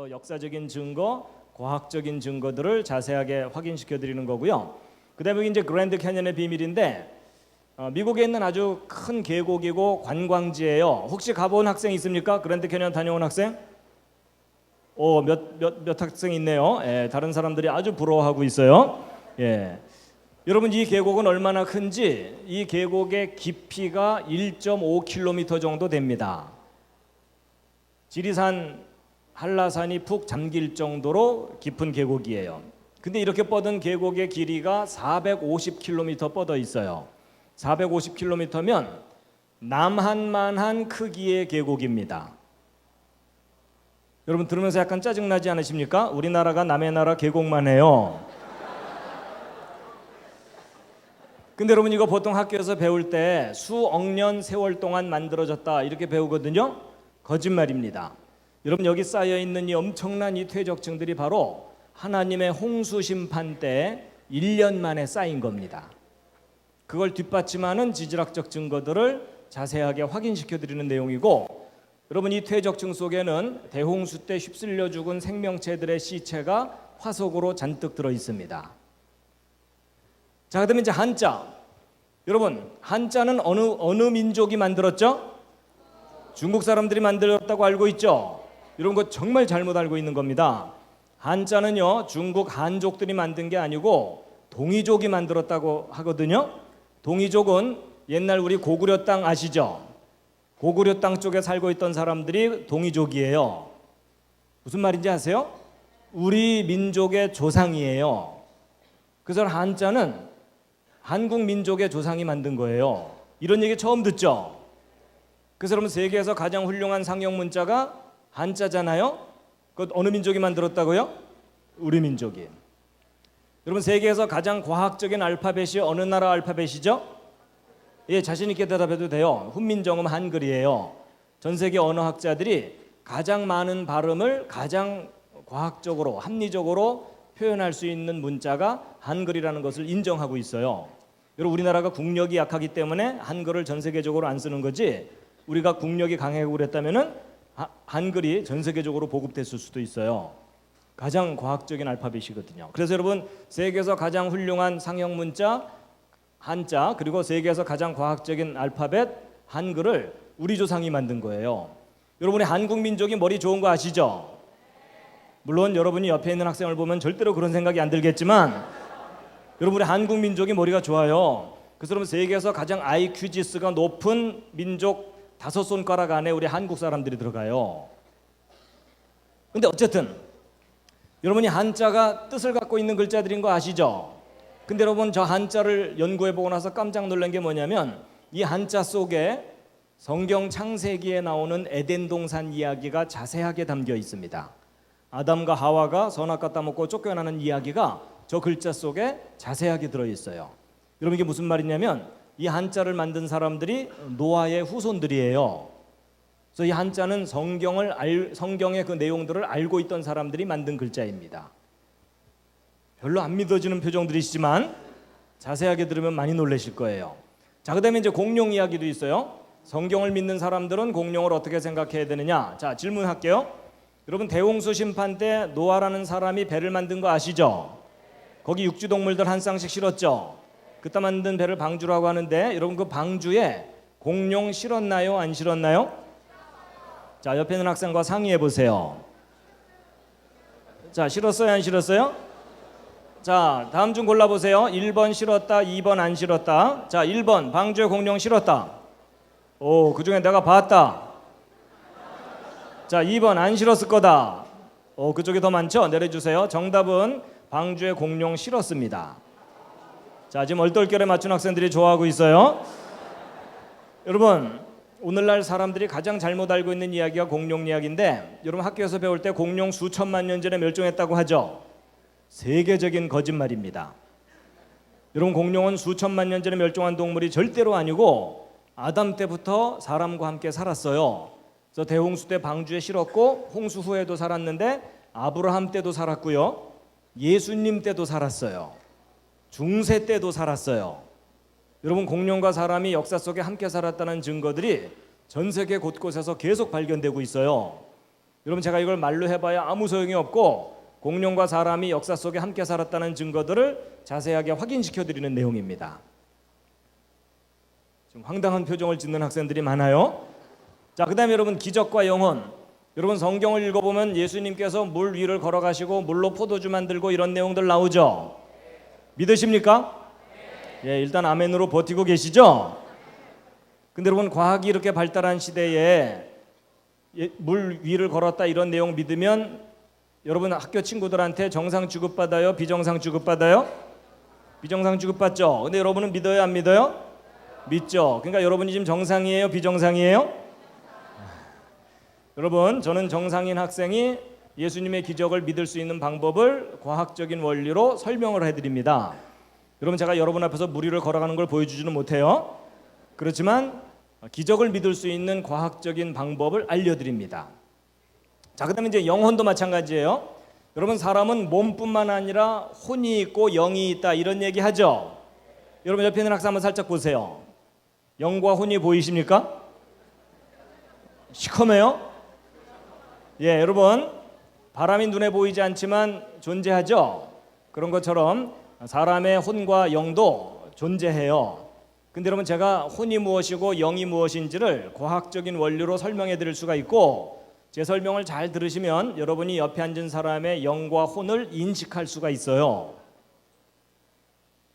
그래서 역사적인 증거, 과학적인 증거들을 자세하게 확인시켜 드리는 거고요. 그다음에 이제 그랜드 캐년의 비밀인데 미국에 있는 아주 큰 계곡이고 관광지예요. 혹시 가본 학생 있습니까? 그랜드 캐년 다녀온 학생? 몇 학생 있네요. 예, 다른 사람들이 아주 부러워하고 있어요. 예. 여러분 이 계곡은 얼마나 큰지 이 계곡의 깊이가 1.5km 정도 됩니다. 지리산 한라산이 푹 잠길 정도로 깊은 계곡이에요. 근데 이렇게 뻗은 계곡의 길이가 450km 뻗어 있어요. 450km면 남한만한 크기의 계곡입니다. 여러분 들으면서 약간 짜증나지 않으십니까? 우리나라가 남의 나라 계곡만 해요. 근데 여러분 이거 보통 학교에서 배울 때 수억 년 세월 동안 만들어졌다 이렇게 배우거든요. 거짓말입니다. 여러분 여기 쌓여 있는 이 엄청난 이 퇴적층들이 바로 하나님의 홍수 심판 때 1년 만에 쌓인 겁니다. 그걸 뒷받침하는 지질학적 증거들을 자세하게 확인시켜 드리는 내용이고, 여러분 이 퇴적층 속에는 대홍수 때 휩쓸려 죽은 생명체들의 시체가 화석으로 잔뜩 들어 있습니다. 자, 그다음에 이제 한자. 여러분 한자는 어느 민족이 만들었죠? 중국 사람들이 만들었다고 알고 있죠? 이런 거 정말 잘못 알고 있는 겁니다. 한자는요 중국 한족들이 만든 게 아니고 동이족이 만들었다고 하거든요. 동이족은 옛날 우리 고구려 땅 아시죠? 고구려 땅 쪽에 살고 있던 사람들이 동이족이에요. 무슨 말인지 아세요? 우리 민족의 조상이에요. 그래서 한자는 한국 민족의 조상이 만든 거예요. 이런 얘기 처음 듣죠? 그래서 여러분 세계에서 가장 훌륭한 상형 문자가 한자잖아요. 그것 어느 민족이 만들었다고요? 우리 민족이. 여러분 세계에서 가장 과학적인 알파벳이 어느 나라 알파벳이죠? 예, 자신 있게 대답해도 돼요. 훈민정음 한글이에요. 전 세계 언어학자들이 가장 많은 발음을 가장 과학적으로 합리적으로 표현할 수 있는 문자가 한글이라는 것을 인정하고 있어요. 여러분 우리나라가 국력이 약하기 때문에 한글을 전 세계적으로 안 쓰는 거지, 우리가 국력이 강하고 그랬다면은 한글이 전 세계적으로 보급됐을 수도 있어요. 가장 과학적인 알파벳이거든요. 그래서 여러분 세계에서 가장 훌륭한 상형 문자 한자, 그리고 세계에서 가장 과학적인 알파벳 한글을 우리 조상이 만든 거예요. 여러분이 한국 민족이 머리 좋은 거 아시죠? 물론 여러분이 옆에 있는 학생을 보면 절대로 그런 생각이 안 들겠지만 여러분의 한국 민족이 머리가 좋아요. 그래서 여러분 세계에서 가장 IQ 지수가 높은 민족 5손가락 안에 우리 한국 사람들이 들어가요. 근데 어쨌든 여러분이 한자가 뜻을 갖고 있는 글자들인 거 아시죠? 근데 여러분 저 한자를 연구해보고 나서 깜짝 놀란 게 뭐냐면 이 한자 속에 성경 창세기에 나오는 에덴 동산 이야기가 자세하게 담겨 있습니다. 아담과 하와가 선악과 따먹고 쫓겨나는 이야기가 저 글자 속에 자세하게 들어있어요. 여러분 이게 무슨 말이냐면 이 한자를 만든 사람들이 노아의 후손들이에요. 그래서 이 한자는 성경의 그 내용들을 알고 있던 사람들이 만든 글자입니다. 별로 안 믿어지는 표정들이시지만 자세하게 들으면 많이 놀라실 거예요. 자, 그다음에 이제 공룡 이야기도 있어요. 성경을 믿는 사람들은 공룡을 어떻게 생각해야 되느냐? 자, 질문할게요. 여러분 대홍수 심판 때 노아라는 사람이 배를 만든 거 아시죠? 거기 육지 동물들 한 쌍씩 실었죠. 그때 만든 배를 방주라고 하는데 여러분 그 방주에 공룡 실었나요? 안 실었나요? 자, 옆에 있는 학생과 상의해 보세요. 자, 실었어요? 안 실었어요? 자, 다음 중 골라보세요. 1번 실었다, 2번 안 실었다. 자, 1번 방주에 공룡 실었다. 오, 그중에 내가 봤다. 자, 2번 안 실었을 거다. 오, 그쪽이 더 많죠? 내려주세요. 정답은 방주에 공룡 실었습니다. 자, 지금 얼떨결에 맞춘 학생들이 좋아하고 있어요. 여러분 오늘날 사람들이 가장 잘못 알고 있는 이야기가 공룡 이야기인데, 여러분 학교에서 배울 때 공룡 수천만 년 전에 멸종했다고 하죠. 세계적인 거짓말입니다. 여러분 공룡은 수천만 년 전에 멸종한 동물이 절대로 아니고 아담 때부터 사람과 함께 살았어요. 그래서 대홍수 때 방주에 실었고 홍수 후에도 살았는데 아브라함 때도 살았고요. 예수님 때도 살았어요. 중세 때도 살았어요. 여러분 공룡과 사람이 역사 속에 함께 살았다는 증거들이 전 세계 곳곳에서 계속 발견되고 있어요. 여러분 제가 이걸 말로 해봐야 아무 소용이 없고 공룡과 사람이 역사 속에 함께 살았다는 증거들을 자세하게 확인시켜 드리는 내용입니다. 좀 황당한 표정을 짓는 학생들이 많아요. 자, 그다음에 여러분 기적과 영혼. 여러분 성경을 읽어보면 예수님께서 물 위를 걸어가시고 물로 포도주 만들고 이런 내용들 나오죠. 믿으십니까? 예, 일단 아멘으로 버티고 계시죠? 근데 여러분 과학이 이렇게 발달한 시대에 물 위를 걸었다 이런 내용 믿으면 여러분 학교 친구들한테 정상 취급받아요? 비정상 취급받아요? 비정상 취급받죠? 근데 여러분은 믿어요? 안 믿어요? 믿죠? 그러니까 여러분이 지금 정상이에요? 비정상이에요? 여러분 저는 정상인 학생이 예수님의 기적을 믿을 수 있는 방법을 과학적인 원리로 설명을 해드립니다. 여러분 제가 여러분 앞에서 물 위를 걸어가는 걸 보여주지는 못해요. 그렇지만 기적을 믿을 수 있는 과학적인 방법을 알려드립니다. 자, 그다음에 이제 영혼도 마찬가지예요. 여러분 사람은 몸뿐만 아니라 혼이 있고 영이 있다 이런 얘기 하죠. 여러분 옆에 있는 학생 한번 살짝 보세요. 영과 혼이 보이십니까? 시커매요? 예, 여러분 바람이 눈에 보이지 않지만 존재하죠. 그런 것처럼 사람의 혼과 영도 존재해요. 근데 여러분 제가 혼이 무엇이고 영이 무엇인지를 과학적인 원리로 설명해 드릴 수가 있고 제 설명을 잘 들으시면 여러분이 옆에 앉은 사람의 영과 혼을 인식할 수가 있어요.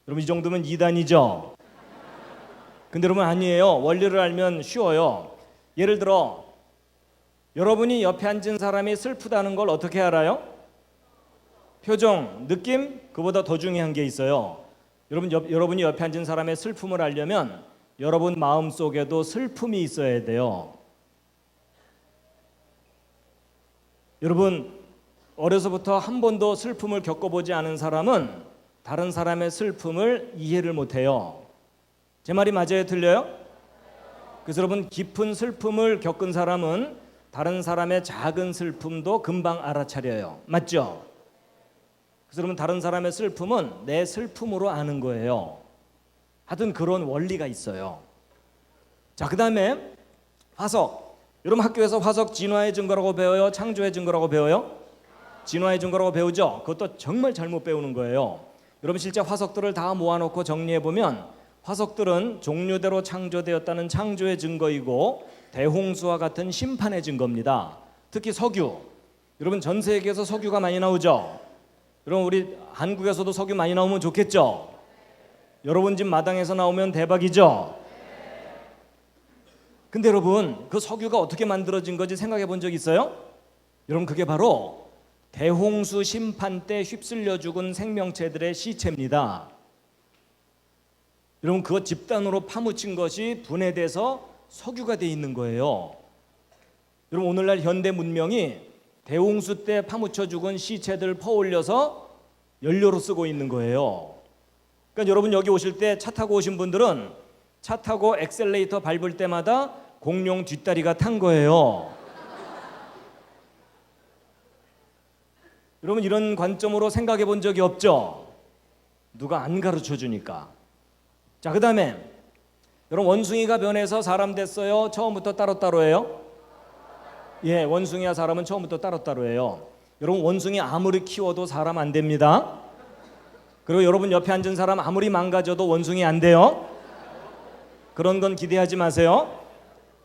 여러분 이 정도면 이단이죠? 근데 여러분 아니에요. 원리를 알면 쉬워요. 예를 들어 여러분이 옆에 앉은 사람이 슬프다는 걸 어떻게 알아요? 표정, 느낌, 그보다 더 중요한 게 있어요. 여러분이 옆에 앉은 사람의 슬픔을 알려면 여러분 마음속에도 슬픔이 있어야 돼요. 여러분 어려서부터 한 번도 슬픔을 겪어보지 않은 사람은 다른 사람의 슬픔을 이해를 못해요. 제 말이 맞아요? 틀려요? 그래서 여러분 깊은 슬픔을 겪은 사람은 다른 사람의 작은 슬픔도 금방 알아차려요. 맞죠? 그래서 여러분 다른 사람의 슬픔은 내 슬픔으로 아는 거예요. 하여튼 그런 원리가 있어요. 자, 그 다음에 화석. 여러분 학교에서 화석 진화의 증거라고 배워요? 창조의 증거라고 배워요? 진화의 증거라고 배우죠? 그것도 정말 잘못 배우는 거예요. 여러분 실제 화석들을 다 모아놓고 정리해보면 화석들은 종류대로 창조되었다는 창조의 증거이고 대홍수와 같은 심판의 증거입니다. 특히 석유. 여러분 전 세계에서 석유가 많이 나오죠? 여러분 우리 한국에서도 석유 많이 나오면 좋겠죠? 여러분 집 마당에서 나오면 대박이죠? 근데 여러분 그 석유가 어떻게 만들어진 건지 생각해 본 적 있어요? 여러분 그게 바로 대홍수 심판 때 휩쓸려 죽은 생명체들의 시체입니다. 여러분 그거 집단으로 파묻힌 것이 분해돼서 석유가 돼 있는 거예요. 여러분 오늘날 현대 문명이 대홍수 때 파묻혀 죽은 시체들 퍼올려서 연료로 쓰고 있는 거예요. 그러니까 여러분 여기 오실 때 차 타고 오신 분들은 차 타고 엑셀레이터 밟을 때마다 공룡 뒷다리가 탄 거예요. 여러분 이런 관점으로 생각해 본 적이 없죠? 누가 안 가르쳐 주니까. 자, 그 다음에 여러분 원숭이가 변해서 사람 됐어요? 처음부터 따로따로예요? 예, 원숭이와 사람은 처음부터 따로따로예요. 여러분 원숭이 아무리 키워도 사람 안 됩니다. 그리고 여러분 옆에 앉은 사람 아무리 망가져도 원숭이 안 돼요. 그런 건 기대하지 마세요.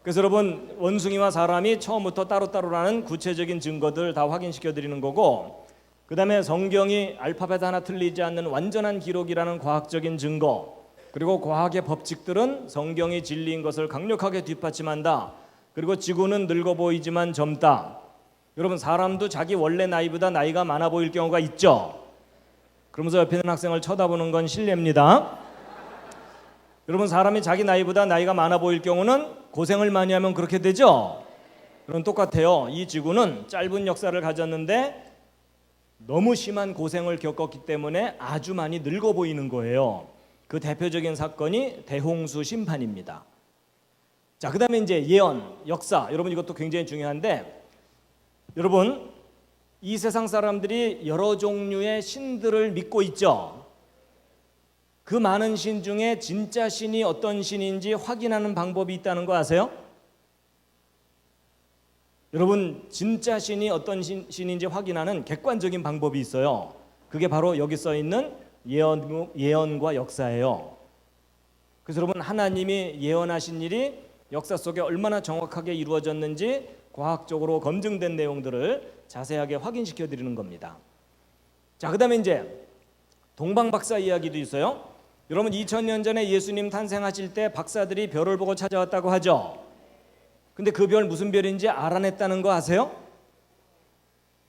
그래서 여러분 원숭이와 사람이 처음부터 따로따로라는 구체적인 증거들 다 확인시켜 드리는 거고, 그 다음에 성경이 알파벳 하나 틀리지 않는 완전한 기록이라는 과학적인 증거, 그리고 과학의 법칙들은 성경이 진리인 것을 강력하게 뒷받침한다. 그리고 지구는 늙어 보이지만 젊다. 여러분 사람도 자기 원래 나이보다 나이가 많아 보일 경우가 있죠. 그러면서 옆에 있는 학생을 쳐다보는 건 실례입니다. 여러분 사람이 자기 나이보다 나이가 많아 보일 경우는 고생을 많이 하면 그렇게 되죠. 그럼 똑같아요. 이 지구는 짧은 역사를 가졌는데 너무 심한 고생을 겪었기 때문에 아주 많이 늙어 보이는 거예요. 그 대표적인 사건이 대홍수 심판입니다. 자, 그 다음에 이제 예언, 역사. 여러분 이것도 굉장히 중요한데, 여러분 이 세상 사람들이 여러 종류의 신들을 믿고 있죠. 그 많은 신 중에 진짜 신이 어떤 신인지 확인하는 방법이 있다는 거 아세요? 여러분 진짜 신이 어떤 신인지 확인하는 객관적인 방법이 있어요. 그게 바로 여기 써 있는 예언과 역사예요. 그래서 여러분 하나님이 예언하신 일이 역사 속에 얼마나 정확하게 이루어졌는지 과학적으로 검증된 내용들을 자세하게 확인시켜 드리는 겁니다. 자, 그다음에 이제 동방박사 이야기도 있어요. 여러분 2000년 전에 예수님 탄생하실 때 박사들이 별을 보고 찾아왔다고 하죠. 근데 그 별 무슨 별인지 알아냈다는 거 아세요?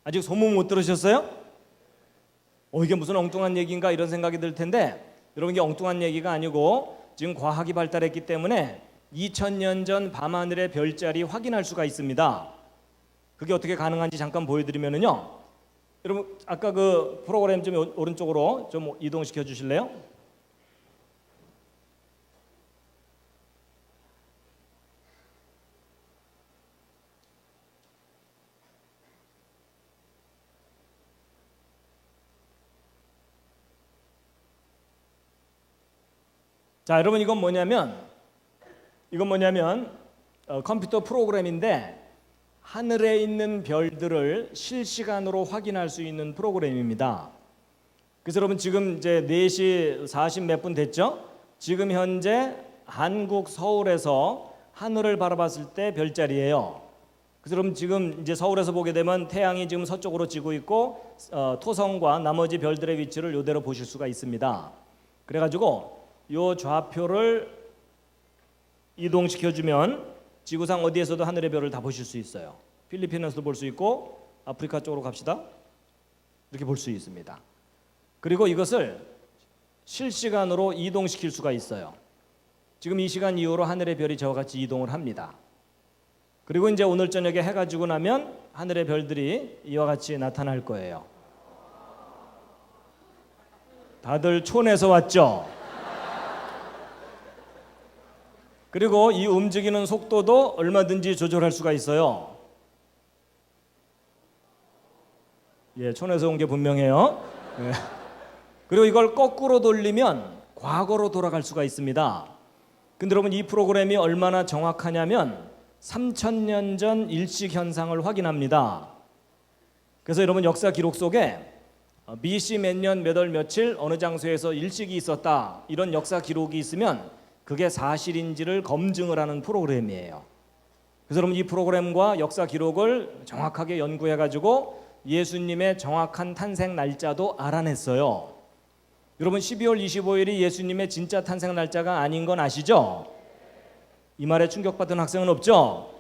아직 소문 못 들으셨어요? 이게 무슨 엉뚱한 얘기인가 이런 생각이 들 텐데 여러분 이게 엉뚱한 얘기가 아니고 지금 과학이 발달했기 때문에 2000년 전 밤하늘의 별자리 확인할 수가 있습니다. 그게 어떻게 가능한지 잠깐 보여드리면요. 여러분 아까 그 프로그램 좀 오른쪽으로 좀 이동시켜 주실래요? 자, 여러분 이건 뭐냐면 컴퓨터 프로그램인데 하늘에 있는 별들을 실시간으로 확인할 수 있는 프로그램입니다. 그래서 여러분 지금 이제 4시 40 몇 분 됐죠? 지금 현재 한국 서울에서 하늘을 바라봤을 때 별자리예요. 그래서 여러분 지금 이제 서울에서 보게 되면 태양이 지금 서쪽으로 지고 있고 토성과 나머지 별들의 위치를 이대로 보실 수가 있습니다. 그래가지고 요 좌표를 이동시켜주면 지구상 어디에서도 하늘의 별을 다 보실 수 있어요. 필리핀에서도 볼 수 있고 아프리카 쪽으로 갑시다. 이렇게 볼 수 있습니다. 그리고 이것을 실시간으로 이동시킬 수가 있어요. 지금 이 시간 이후로 하늘의 별이 저와 같이 이동을 합니다. 그리고 이제 오늘 저녁에 해가 지고 나면 하늘의 별들이 이와 같이 나타날 거예요. 다들 촌에서 왔죠? 그리고 이 움직이는 속도도 얼마든지 조절할 수가 있어요. 예, 촌에서 온 게 분명해요. 예. 그리고 이걸 거꾸로 돌리면 과거로 돌아갈 수가 있습니다. 근데 여러분 이 프로그램이 얼마나 정확하냐면 3000년 전 일식 현상을 확인합니다. 그래서 여러분 역사 기록 속에 BC 몇 년 몇 월 며칠 어느 장소에서 일식이 있었다 이런 역사 기록이 있으면 그게 사실인지를 검증을 하는 프로그램이에요. 그래서 여러분 이 프로그램과 역사 기록을 정확하게 연구해 가지고 예수님의 정확한 탄생 날짜도 알아냈어요. 여러분 12월 25일이 예수님의 진짜 탄생 날짜가 아닌 건 아시죠? 이 말에 충격받은 학생은 없죠?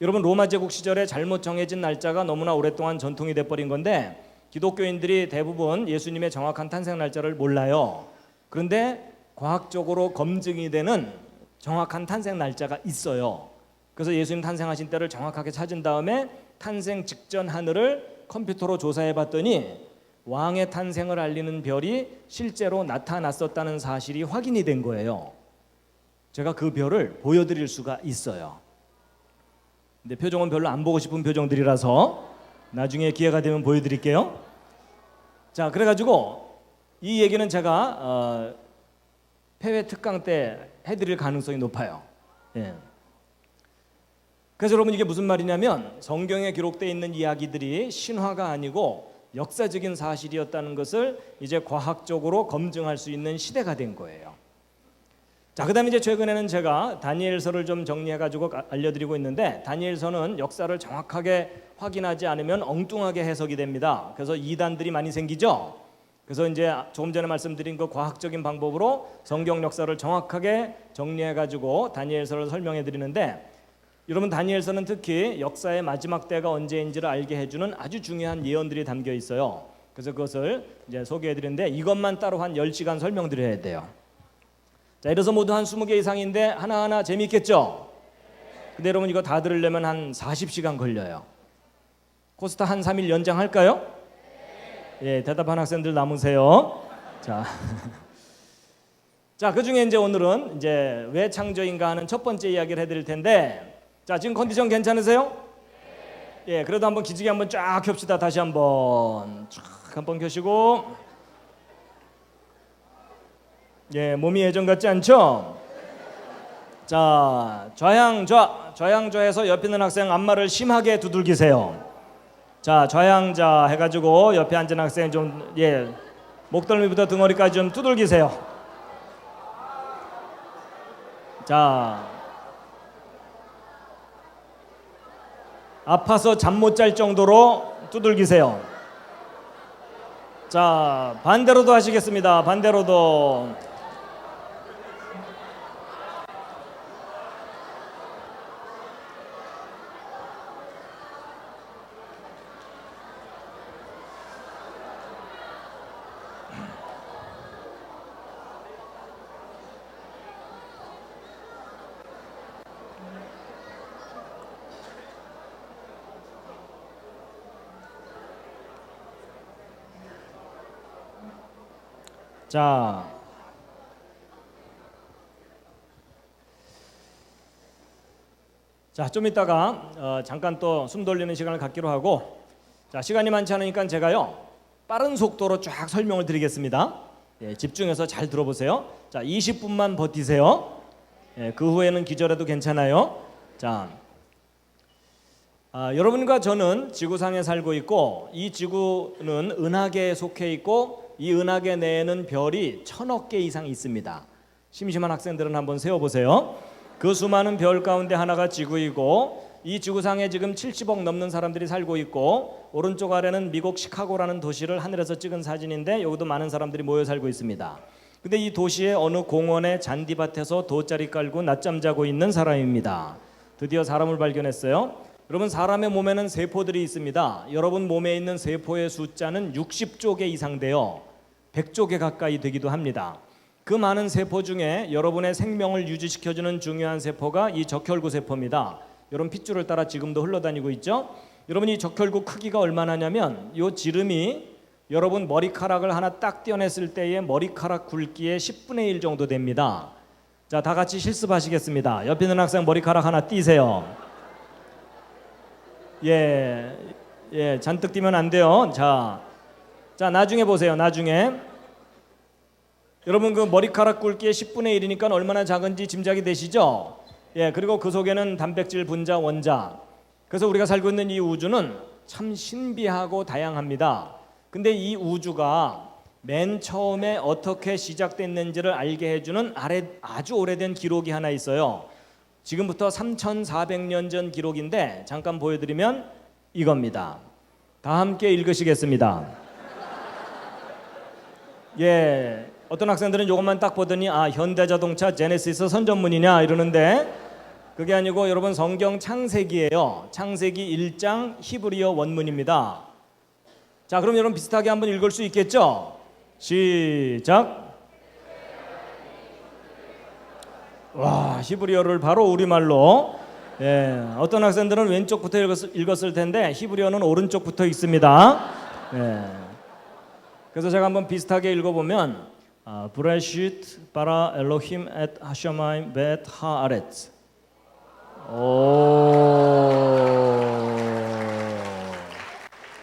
여러분 로마 제국 시절에 잘못 정해진 날짜가 너무나 오랫동안 전통이 돼버린 건데 기독교인들이 대부분 예수님의 정확한 탄생 날짜를 몰라요. 그런데 과학적으로 검증이 되는 정확한 탄생 날짜가 있어요. 그래서 예수님 탄생하신 때를 정확하게 찾은 다음에 탄생 직전 하늘을 컴퓨터로 조사해 봤더니 왕의 탄생을 알리는 별이 실제로 나타났었다는 사실이 확인이 된 거예요. 제가 그 별을 보여드릴 수가 있어요. 근데 표정은 별로 안 보고 싶은 표정들이라서 나중에 기회가 되면 보여드릴게요. 자, 그래가지고 이 얘기는 제가 폐회 특강 때 해드릴 가능성이 높아요. 예. 그래서 여러분 이게 무슨 말이냐면 성경에 기록되어 있는 이야기들이 신화가 아니고 역사적인 사실이었다는 것을 이제 과학적으로 검증할 수 있는 시대가 된 거예요. 자, 그다음에 이제 최근에는 제가 다니엘서를 좀 정리해가지고 알려드리고 있는데 다니엘서는 역사를 정확하게 확인하지 않으면 엉뚱하게 해석이 됩니다. 그래서 이단들이 많이 생기죠. 그래서 이제 조금 전에 말씀드린 그 과학적인 방법으로 성경 역사를 정확하게 정리해가지고 다니엘서를 설명해드리는데 여러분 다니엘서는 특히 역사의 마지막 때가 언제인지를 알게 해주는 아주 중요한 예언들이 담겨 있어요. 그래서 그것을 이제 소개해드리는데 이것만 따로 한 10시간 설명드려야 돼요. 자, 이래서 모두 한 20개 이상인데 하나하나 재미있겠죠? 근데 여러분 이거 다 들으려면 한 40시간 걸려요. 코스타 한 3일 연장할까요? 예, 대답한 학생들 남으세요. 자, 자, 그 중에 이제 오늘은 이제 왜 창조인가 하는 첫 번째 이야기를 해드릴 텐데, 자, 지금 컨디션 괜찮으세요? 예, 그래도 한번 기지개 한번 쫙 켭시다. 다시 한번 쫙 한번 켜시고, 예, 몸이 예전 같지 않죠? 자, 좌양좌해서 옆에 있는 학생 앞말을 심하게 두들기세요. 자, 좌양좌 해가지고 옆에 앉은 학생 좀 목덜미부터 등허리까지 좀 두들기세요. 자, 아파서 잠 못 잘 정도로 두들기세요. 자, 반대로도 하시겠습니다. 반대로도. 자, 좀 이따가 잠깐 또 숨 돌리는 시간을 갖기로 하고, 자, 시간이 많지 않으니까 제가요 빠른 속도로 쫙 설명을 드리겠습니다. 집중해서 잘 들어보세요. 자, 20분만 버티세요. 그 후에는 기절해도 괜찮아요. 자, 여러분과 저는 지구상에 살고 있고, 이 지구는 은하계에 속해 있고, 이 은하계 내에는 별이 1000억 개 이상 있습니다. 심심한 학생들은 한번 세어보세요. 그 수많은 별 가운데 하나가 지구이고, 이 지구상에 지금 70억 넘는 사람들이 살고 있고, 오른쪽 아래는 미국 시카고라는 도시를 하늘에서 찍은 사진인데, 여기도 많은 사람들이 모여 살고 있습니다. 근데 이 도시의 어느 공원의 잔디밭에서 돗자리 깔고 낮잠 자고 있는 사람입니다. 드디어 사람을 발견했어요. 여러분, 사람의 몸에는 세포들이 있습니다. 여러분 몸에 있는 세포의 숫자는 60조 개 이상 돼요. 100조 개 가까이 되기도 합니다. 그 많은 세포 중에 여러분의 생명을 유지시켜주는 중요한 세포가 이 적혈구 세포입니다. 여러분 핏줄을 따라 지금도 흘러다니고 있죠. 여러분, 이 적혈구 크기가 얼마나냐면, 이 지름이 여러분 머리카락을 하나 딱 떼어냈을 때의 머리카락 굵기의 10분의 1 정도 됩니다. 자, 다 같이 실습하시겠습니다. 옆에 있는 학생 머리카락 하나 띄세요. 잔뜩 띄면 안 돼요. 자, 나중에 보세요. 나중에 여러분 그 머리카락 굵기의 10분의 1이니까 얼마나 작은지 짐작이 되시죠? 그리고 그 속에는 단백질, 분자, 원자. 그래서 우리가 살고 있는 이 우주는 참 신비하고 다양합니다. 근데 이 우주가 맨 처음에 어떻게 시작됐는지를 알게 해주는 아주 오래된 기록이 하나 있어요. 지금부터 3400년 전 기록인데 잠깐 보여드리면 이겁니다. 다 함께 읽으시겠습니다. 어떤 학생들은 이것만 딱 보더니 현대자동차 제네시스 선전문이냐 이러는데, 그게 아니고 여러분 성경 창세기예요. 창세기 1장 히브리어 원문입니다. 자, 그럼 여러분 비슷하게 한번 읽을 수 있겠죠? 시작. 와, 히브리어를 바로 우리말로. 어떤 학생들은 왼쪽부터 읽었을 텐데 히브리어는 오른쪽부터 읽습니다. 그래서 제가 한번 비슷하게 읽어보면 브레시트 바라 엘로힘 엣 하샤마임 벳 하아렛.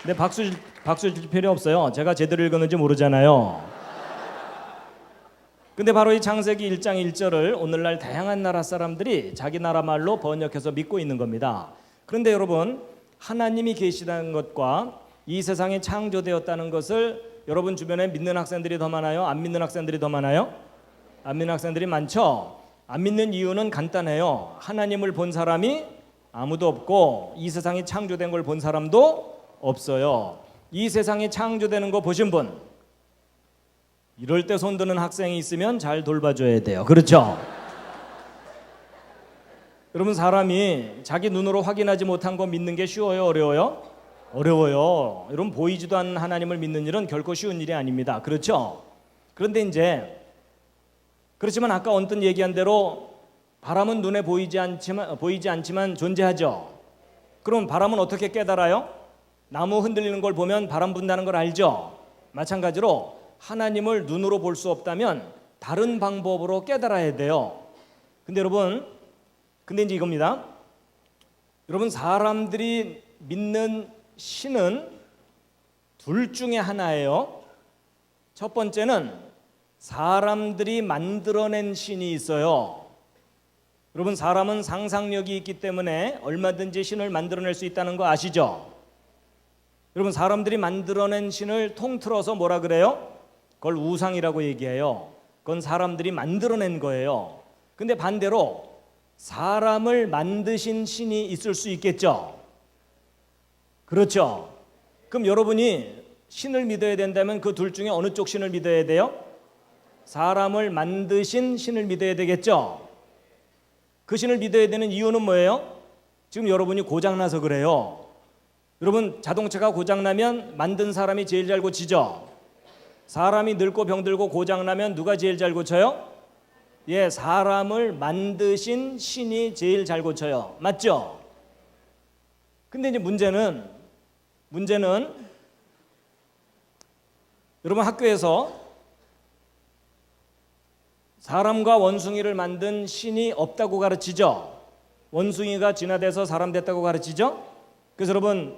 근데 박수 줄 필요 없어요. 제가 제대로 읽었는지 모르잖아요. 근데 바로 이 창세기 1장 1절을 오늘날 다양한 나라 사람들이 자기 나라 말로 번역해서 믿고 있는 겁니다. 그런데 여러분, 하나님이 계시다는 것과 이 세상이 창조되었다는 것을 여러분 주변에 믿는 학생들이 더 많아요? 안 믿는 학생들이 더 많아요? 안 믿는 학생들이 많죠? 안 믿는 이유는 간단해요. 하나님을 본 사람이 아무도 없고 이 세상이 창조된 걸 본 사람도 없어요. 이 세상이 창조되는 거 보신 분? 이럴 때 손드는 학생이 있으면 잘 돌봐줘야 돼요. 그렇죠? 여러분, 사람이 자기 눈으로 확인하지 못한 거 믿는 게 쉬워요? 어려워요? 어려워요. 여러분, 보이지도 않는 하나님을 믿는 일은 결코 쉬운 일이 아닙니다. 그렇죠? 그런데 그렇지만 아까 언뜻 얘기한 대로 바람은 눈에 보이지 않지만 존재하죠. 그럼 바람은 어떻게 깨달아요? 나무 흔들리는 걸 보면 바람 분다는 걸 알죠? 마찬가지로 하나님을 눈으로 볼 수 없다면 다른 방법으로 깨달아야 돼요. 근데 이제 이겁니다. 여러분, 사람들이 믿는 신은 둘 중에 하나예요. 첫 번째는 사람들이 만들어낸 신이 있어요. 여러분 사람은 상상력이 있기 때문에 얼마든지 신을 만들어낼 수 있다는 거 아시죠? 여러분 사람들이 만들어낸 신을 통틀어서 뭐라 그래요? 그걸 우상이라고 얘기해요. 그건 사람들이 만들어낸 거예요. 근데 반대로 사람을 만드신 신이 있을 수 있겠죠? 그렇죠? 그럼 여러분이 신을 믿어야 된다면 그 둘 중에 어느 쪽 신을 믿어야 돼요? 사람을 만드신 신을 믿어야 되겠죠? 그 신을 믿어야 되는 이유는 뭐예요? 지금 여러분이 고장나서 그래요. 여러분 자동차가 고장나면 만든 사람이 제일 잘 고치죠? 사람이 늙고 병들고 고장나면 누가 제일 잘 고쳐요? 예, 사람을 만드신 신이 제일 잘 고쳐요. 맞죠? 근데 이제 문제는 여러분 학교에서 사람과 원숭이를 만든 신이 없다고 가르치죠? 원숭이가 진화돼서 사람 됐다고 가르치죠? 그래서 여러분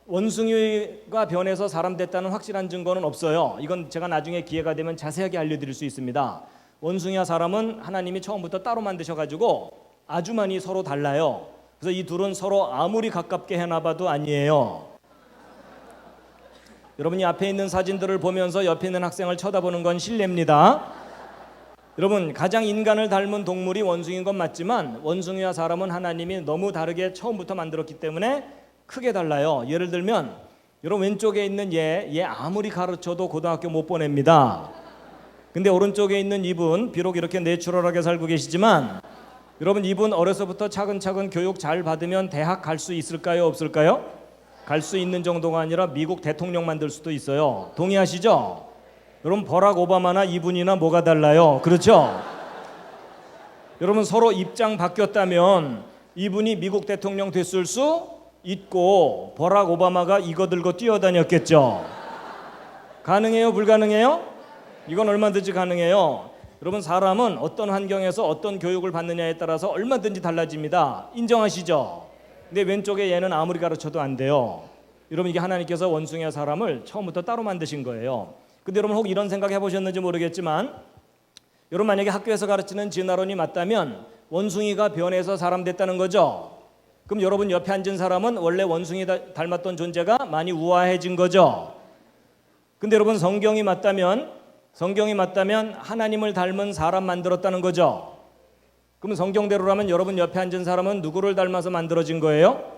원숭이가 변해서 사람 됐다는 확실한 증거는 없어요. 이건 제가 나중에 기회가 되면 자세하게 알려드릴 수 있습니다. 원숭이와 사람은 하나님이 처음부터 따로 만드셔가지고 아주 많이 서로 달라요. 그래서 이 둘은 서로 아무리 가깝게 해놔봐도 아니에요. 여러분이 앞에 있는 사진들을 보면서 옆에 있는 학생을 쳐다보는 건 실례입니다. 여러분 가장 인간을 닮은 동물이 원숭이인 건 맞지만 원숭이와 사람은 하나님이 너무 다르게 처음부터 만들었기 때문에 크게 달라요. 예를 들면 여러분 왼쪽에 있는 얘 아무리 가르쳐도 고등학교 못 보냅니다. 근데 오른쪽에 있는 이분 비록 이렇게 내추럴하게 살고 계시지만 여러분 이분 어려서부터 차근차근 교육 잘 받으면 대학 갈 수 있을까요? 없을까요? 갈 수 있는 정도가 아니라 미국 대통령 만들 수도 있어요. 동의하시죠? 여러분 버락 오바마나 이분이나 뭐가 달라요? 그렇죠? 여러분 서로 입장 바뀌었다면 이분이 미국 대통령 됐을 수 있고 버락 오바마가 이거 들고 뛰어다녔겠죠. 가능해요? 불가능해요? 이건 얼마든지 가능해요. 여러분 사람은 어떤 환경에서 어떤 교육을 받느냐에 따라서 얼마든지 달라집니다. 인정하시죠? 근데 왼쪽에 얘는 아무리 가르쳐도 안 돼요. 여러분 이게 하나님께서 원숭이와 사람을 처음부터 따로 만드신 거예요. 근데 여러분 혹 이런 생각 해보셨는지 모르겠지만 여러분 만약에 학교에서 가르치는 진화론이 맞다면 원숭이가 변해서 사람 됐다는 거죠. 그럼 여러분 옆에 앉은 사람은 원래 원숭이 닮았던 존재가 많이 우아해진 거죠. 근데 여러분 성경이 맞다면 하나님을 닮은 사람 만들었다는 거죠. 그럼 성경대로라면 여러분 옆에 앉은 사람은 누구를 닮아서 만들어진 거예요?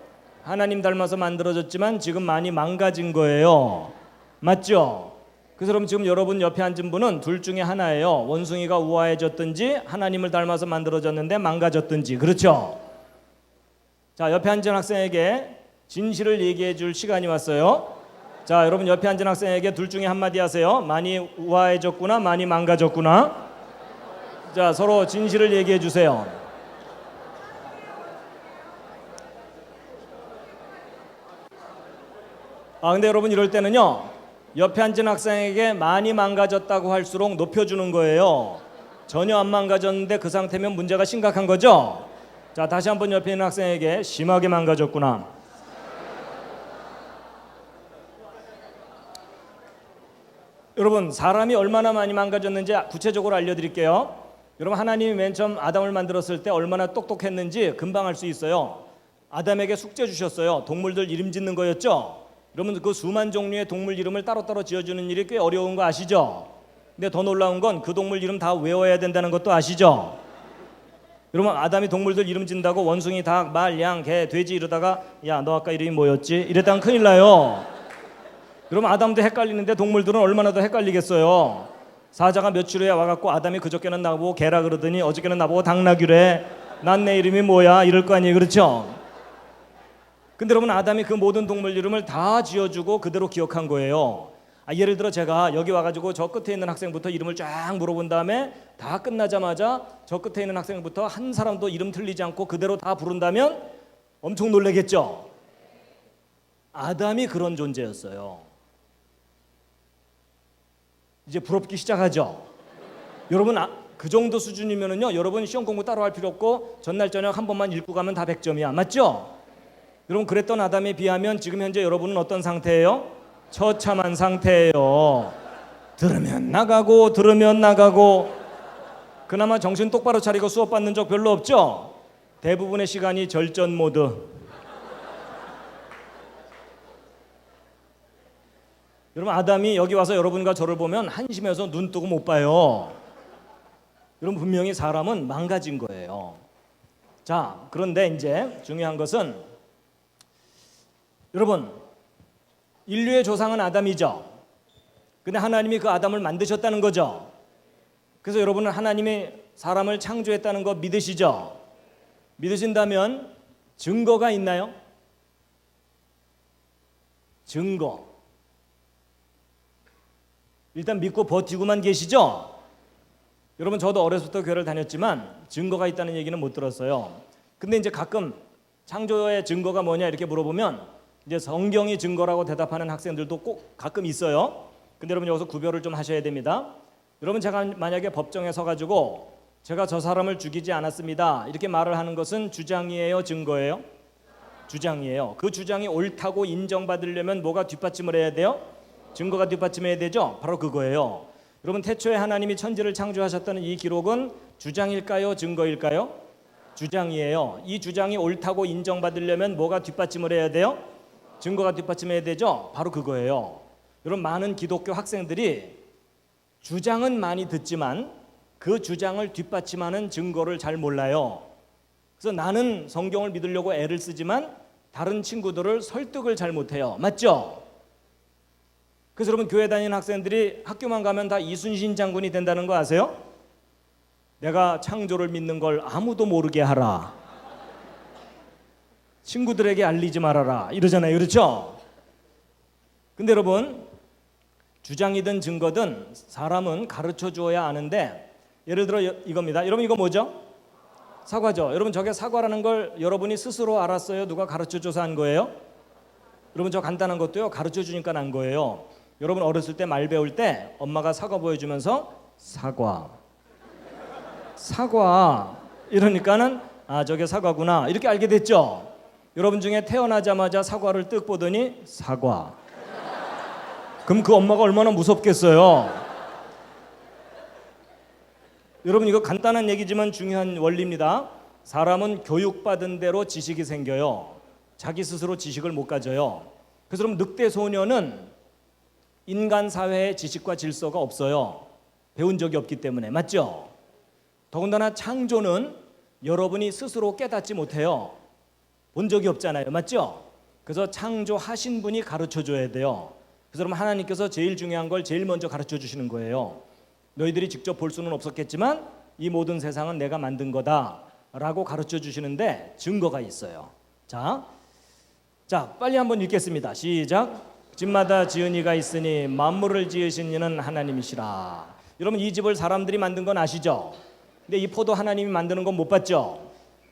하나님 닮아서 만들어졌지만 지금 많이 망가진 거예요. 맞죠? 그래서 그럼 지금 여러분 옆에 앉은 분은 둘 중에 하나예요. 원숭이가 우아해졌든지 하나님을 닮아서 만들어졌는데 망가졌든지. 그렇죠? 자, 옆에 앉은 학생에게 진실을 얘기해 줄 시간이 왔어요. 자, 여러분 옆에 앉은 학생에게 둘 중에 한마디 하세요. 많이 우아해졌구나, 많이 망가졌구나. 자, 서로 진실을 얘기해 주세요. 근데 여러분 이럴 때는요. 옆에 앉은 학생에게 많이 망가졌다고 할수록 높여주는 거예요. 전혀 안 망가졌는데 그 상태면 문제가 심각한 거죠. 자, 다시 한번 옆에 있는 학생에게 심하게 망가졌구나. 여러분 사람이 얼마나 많이 망가졌는지 구체적으로 알려드릴게요. 여러분 하나님이 맨 처음 아담을 만들었을 때 얼마나 똑똑했는지 금방 알 수 있어요. 아담에게 숙제 주셨어요. 동물들 이름 짓는 거였죠. 여러분 그 수만 종류의 동물 이름을 따로따로 지어주는 일이 꽤 어려운 거 아시죠? 근데 더 놀라운 건 그 동물 이름 다 외워야 된다는 것도 아시죠? 여러분 아담이 동물들 이름 짓는다고 원숭이, 닭, 말, 양, 개, 돼지 이러다가 야 너 아까 이름이 뭐였지? 이랬다면 큰일 나요. 여러분 아담도 헷갈리는데 동물들은 얼마나 더 헷갈리겠어요. 사자가 며칠 후에 와갖고 아담이 그저께는 나보고 개라 그러더니 어저께는 나보고 닭나귀래. 난 내 이름이 뭐야? 이럴 거 아니에요. 그렇죠? 근데 여러분 아담이 그 모든 동물 이름을 다 지어주고 그대로 기억한 거예요. 예를 들어 제가 여기 와가지고 저 끝에 있는 학생부터 이름을 쫙 물어본 다음에 다 끝나자마자 저 끝에 있는 학생부터 한 사람도 이름 틀리지 않고 그대로 다 부른다면 엄청 놀라겠죠? 아담이 그런 존재였어요. 이제 부럽기 시작하죠? 여러분 그 정도 수준이면은요 여러분 시험 공부 따로 할 필요 없고 전날 저녁 한 번만 읽고 가면 다 100점이야. 맞죠? 여러분 그랬던 아담에 비하면 지금 현재 여러분은 어떤 상태예요? 처참한 상태예요. 들으면 나가고 그나마 정신 똑바로 차리고 수업 받는 적 별로 없죠? 대부분의 시간이 절전 모드. 여러분, 아담이 여기 와서 여러분과 저를 보면 한심해서 눈 뜨고 못 봐요. 여러분, 분명히 사람은 망가진 거예요. 자, 그런데 이제 중요한 것은 여러분, 인류의 조상은 아담이죠. 근데 하나님이 그 아담을 만드셨다는 거죠. 그래서 여러분은 하나님이 사람을 창조했다는 거 믿으시죠? 믿으신다면 증거가 있나요? 증거. 일단 믿고 버티고만 계시죠? 여러분, 저도 어렸을 때 교회를 다녔지만 증거가 있다는 얘기는 못 들었어요. 근데 이제 가끔 창조의 증거가 뭐냐 이렇게 물어보면 이제 성경이 증거라고 대답하는 학생들도 꼭 가끔 있어요. 근데 여러분, 여기서 구별을 좀 하셔야 됩니다. 여러분, 제가 만약에 법정에 서가지고 제가 저 사람을 죽이지 않았습니다 이렇게 말을 하는 것은 주장이에요, 증거예요? 주장이에요. 그 주장이 옳다고 인정받으려면 뭐가 뒷받침을 해야 돼요? 증거가 뒷받침해야 되죠? 바로 그거예요. 여러분, 태초에 하나님이 천지를 창조하셨다는 이 기록은 주장일까요, 증거일까요? 주장이에요. 이 주장이 옳다고 인정받으려면 뭐가 뒷받침을 해야 돼요? 증거가 뒷받침해야 되죠? 바로 그거예요. 여러분, 많은 기독교 학생들이 주장은 많이 듣지만 그 주장을 뒷받침하는 증거를 잘 몰라요. 그래서 나는 성경을 믿으려고 애를 쓰지만 다른 친구들을 설득을 잘 못해요. 맞죠? 그래서 여러분, 교회 다니는 학생들이 학교만 가면 다 이순신 장군이 된다는 거 아세요? 내가 창조를 믿는 걸 아무도 모르게 하라, 친구들에게 알리지 말아라 이러잖아요. 그렇죠? 근데 여러분, 주장이든 증거든 사람은 가르쳐 주어야 아는데, 예를 들어 이겁니다. 여러분, 이거 뭐죠? 사과죠. 여러분, 저게 사과라는 걸 여러분이 스스로 알았어요? 누가 가르쳐 줘서 한 거예요? 여러분, 저 간단한 것도요, 가르쳐 주니까 난 거예요. 여러분, 어렸을 때 말 배울 때 엄마가 사과 보여주면서 사과 이러니까는 아, 저게 사과구나 이렇게 알게 됐죠. 여러분 중에 태어나자마자 사과를 뜩 보더니 사과. 그럼 그 엄마가 얼마나 무섭겠어요. 여러분, 이거 간단한 얘기지만 중요한 원리입니다. 사람은 교육받은 대로 지식이 생겨요. 자기 스스로 지식을 못 가져요. 그래서 여러분, 늑대 소년은 인간 사회에 지식과 질서가 없어요. 배운 적이 없기 때문에. 맞죠? 더군다나 창조는 여러분이 스스로 깨닫지 못해요. 본 적이 없잖아요. 맞죠? 그래서 창조하신 분이 가르쳐 줘야 돼요. 그래서 여러분, 하나님께서 제일 중요한 걸 제일 먼저 가르쳐 주시는 거예요. 너희들이 직접 볼 수는 없었겠지만 이 모든 세상은 내가 만든 거다 라고 가르쳐 주시는데 증거가 있어요. 자, 빨리 한번 읽겠습니다. 시작. 집마다 지은 이가 있으니 만물을 지으신 이는 하나님이시라. 여러분, 이 집을 사람들이 만든 건 아시죠? 근데 이 포도 하나님이 만드는 건 못 봤죠?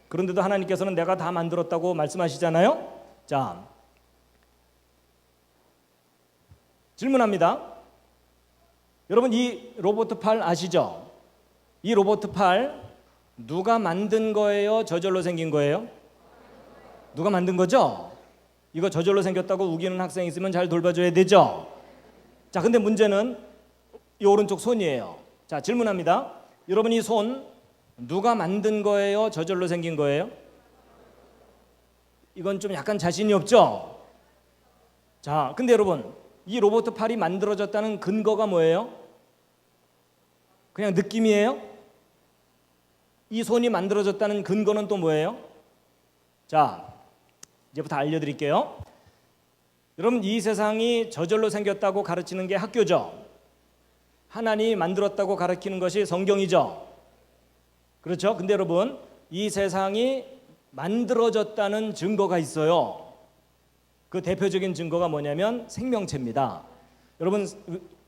그런데도 하나님께서는 내가 다 만들었다고 말씀하시잖아요. 자, 질문합니다. 여러분, 이 로봇 팔 아시죠? 이 로봇 팔 누가 만든 거예요? 저절로 생긴 거예요? 누가 만든 거죠? 이거 저절로 생겼다고 우기는 학생 있으면 잘 돌봐줘야 되죠? 자, 근데 문제는 이 오른쪽 손이에요. 자, 질문합니다. 여러분, 이 손 누가 만든 거예요? 저절로 생긴 거예요? 이건 좀 약간 자신이 없죠? 자, 근데 여러분, 이 로봇 팔이 만들어졌다는 근거가 뭐예요? 그냥 느낌이에요? 이 손이 만들어졌다는 근거는 또 뭐예요? 자, 이제부터 알려드릴게요. 여러분, 이 세상이 저절로 생겼다고 가르치는 게 학교죠. 하나님이 만들었다고 가르치는 것이 성경이죠. 그렇죠? 근데 여러분, 이 세상이 만들어졌다는 증거가 있어요. 그 대표적인 증거가 뭐냐면 생명체입니다. 여러분,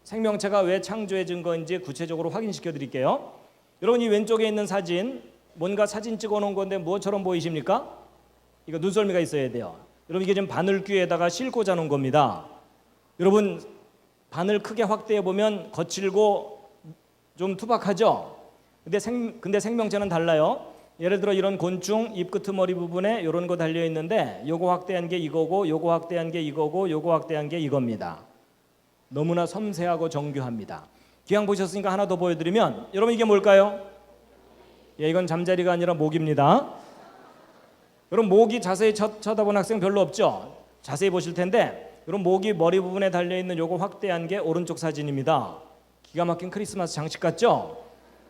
생명체가 왜 창조의 증거인지 구체적으로 확인시켜 드릴게요. 여러분, 이 왼쪽에 있는 사진, 뭔가 사진 찍어 놓은 건데 뭐처럼 보이십니까? 이거 눈썰미가 있어야 돼요. 여러분, 이게 지금 바늘귀에다가 실 꽂아 놓은 겁니다. 여러분, 바늘 크게 확대해 보면 거칠고 좀 투박하죠? 근데 생명체는 달라요. 예를 들어 이런 곤충 입 끄트머리 부분에 이런 거 달려 있는데 요거 확대한 게 이거고 요거 확대한 게 이거고 요거 확대한 게 이겁니다. 너무나 섬세하고 정교합니다. 기왕 보셨으니까 하나 더 보여드리면, 여러분, 이게 뭘까요? 예, 이건 잠자리가 아니라 모기입니다. 여러분 모기 자세히 쳐다본 학생 별로 없죠? 자세히 보실 텐데 여러분 모기 머리 부분에 달려있는 요거 확대한 게 오른쪽 사진입니다. 기가 막힌 크리스마스 장식 같죠?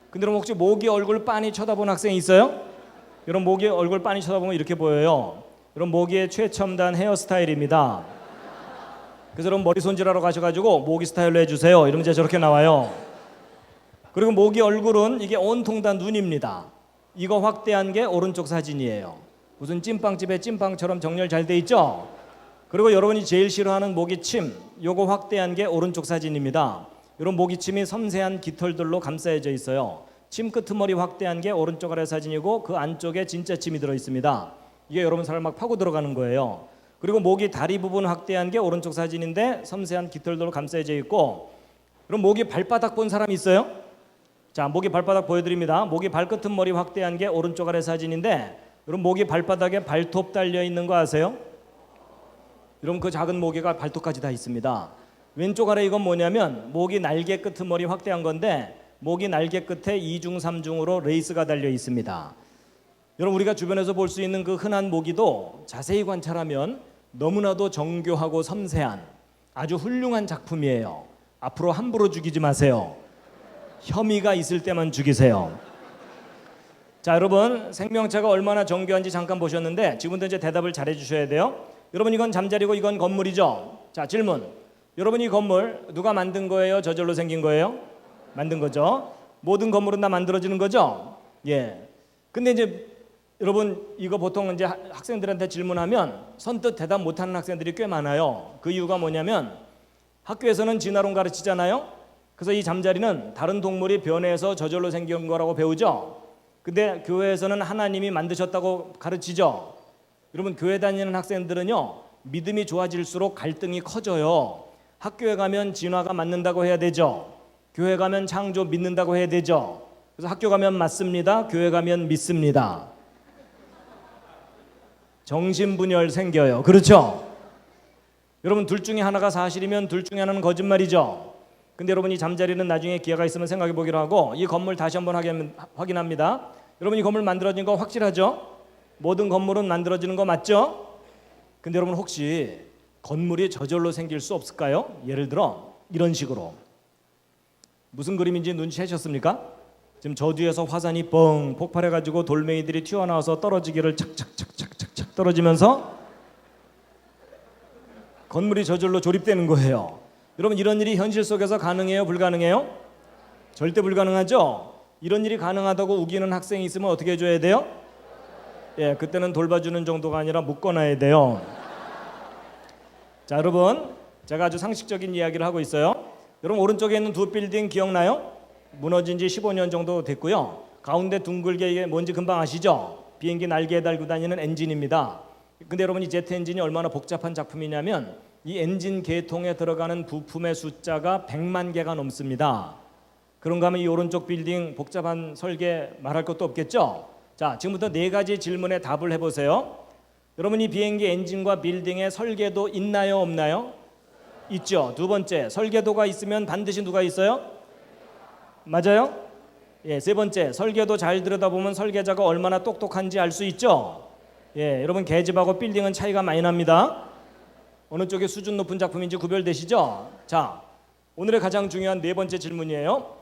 근데 여러분 혹시 모기 얼굴 빤히 쳐다본 학생 있어요? 여러분 모기 얼굴 빤히 쳐다보면 이렇게 보여요. 여러분 모기의 최첨단 헤어스타일입니다. 그래서 여러분 머리 손질하러 가셔가지고 모기 스타일로 해주세요 이러면 이제 저렇게 나와요. 그리고 모기 얼굴은 이게 온통 다 눈입니다. 이거 확대한 게 오른쪽 사진이에요. 무슨 찐빵집에 찐빵처럼 정렬 잘 돼 있죠? 그리고 여러분이 제일 싫어하는 모기침, 요거 확대한 게 오른쪽 사진입니다. 이런 모기침이 섬세한 깃털들로 감싸여져 있어요. 침 끄트머리 확대한 게 오른쪽 아래 사진이고 그 안쪽에 진짜 침이 들어 있습니다. 이게 여러분 살 막 파고 들어가는 거예요. 그리고 모기 다리 부분 확대한 게 오른쪽 사진인데 섬세한 깃털들로 감싸여져 있고, 그럼 모기 발바닥 본 사람 있어요? 자, 모기 발바닥 보여드립니다. 모기 발끝은 머리 확대한 게 오른쪽 아래 사진인데, 여러분 모기 발바닥에 발톱 달려 있는 거 아세요? 여러분 그 작은 모기가 발톱까지 다 있습니다. 왼쪽 아래 이건 뭐냐면 모기 날개 끝은 머리 확대한 건데 모기 날개 끝에 2중 3중으로 레이스가 달려 있습니다. 여러분 우리가 주변에서 볼 수 있는 그 흔한 모기도 자세히 관찰하면 너무나도 정교하고 섬세한 아주 훌륭한 작품이에요. 앞으로 함부로 죽이지 마세요. 혐의가 있을 때만 죽이세요. 자, 여러분 생명체가 얼마나 정교한지 잠깐 보셨는데 지금부터 이제 대답을 잘해 주셔야 돼요. 여러분 이건 잠자리고 이건 건물이죠. 자, 질문. 여러분 이 건물 누가 만든 거예요? 저절로 생긴 거예요? 만든 거죠. 모든 건물은 다 만들어지는 거죠. 예. 근데 이제 여러분 이거 보통 이제 학생들한테 질문하면 선뜻 대답 못하는 학생들이 꽤 많아요. 그 이유가 뭐냐면 학교에서는 진화론 가르치잖아요. 그래서 이 잠자리는 다른 동물이 변해서 저절로 생긴 거라고 배우죠. 근데 교회에서는 하나님이 만드셨다고 가르치죠. 여러분 교회 다니는 학생들은요 믿음이 좋아질수록 갈등이 커져요. 학교에 가면 진화가 맞는다고 해야 되죠. 교회 가면 창조 믿는다고 해야 되죠. 그래서 학교 가면 맞습니다. 교회 가면 믿습니다. 정신분열 생겨요. 그렇죠? 여러분 둘 중에 하나가 사실이면 둘 중에 하나는 거짓말이죠. 근데 여러분 이 잠자리는 나중에 기회가 있으면 생각해 보기로 하고 이 건물 다시 한번 확인합니다. 여러분 이 건물 만들어진 거 확실하죠? 모든 건물은 만들어지는 거 맞죠? 근데 여러분 혹시 건물이 저절로 생길 수 없을까요? 예를 들어 이런 식으로 무슨 그림인지 눈치채셨습니까? 지금 저 뒤에서 화산이 뻥 폭발해가지고 돌멩이들이 튀어나와서 떨어지기를 착착착착착 떨어지면서 건물이 저절로 조립되는 거예요. 여러분 이런 일이 현실 속에서 가능해요? 불가능해요? 절대 불가능하죠? 이런 일이 가능하다고 우기는 학생이 있으면 어떻게 해줘야 돼요? 예, 그때는 돌봐주는 정도가 아니라 묶어놔야 돼요. 자, 여러분 제가 아주 상식적인 이야기를 하고 있어요. 여러분 오른쪽에 있는 두 빌딩 기억나요? 무너진 지 15년 정도 됐고요. 가운데 둥글게 이게 뭔지 금방 아시죠? 비행기 날개에 달고 다니는 엔진입니다. 근데 여러분 이 제트 엔진이 얼마나 복잡한 작품이냐면 이 엔진 계통에 들어가는 부품의 숫자가 100만 개가 넘습니다. 그런가 하면 이 오른쪽 빌딩 복잡한 설계 말할 것도 없겠죠? 자, 지금부터 네 가지 질문에 답을 해보세요. 여러분 이 비행기 엔진과 빌딩에 설계도 있나요? 없나요? 있죠. 두 번째, 설계도가 있으면 반드시 누가 있어요? 맞아요? 예, 세 번째, 설계도 잘 들여다보면 설계자가 얼마나 똑똑한지 알 수 있죠. 예, 여러분 계집하고 빌딩은 차이가 많이 납니다. 어느 쪽이 수준 높은 작품인지 구별되시죠? 자, 오늘의 가장 중요한 네 번째 질문이에요.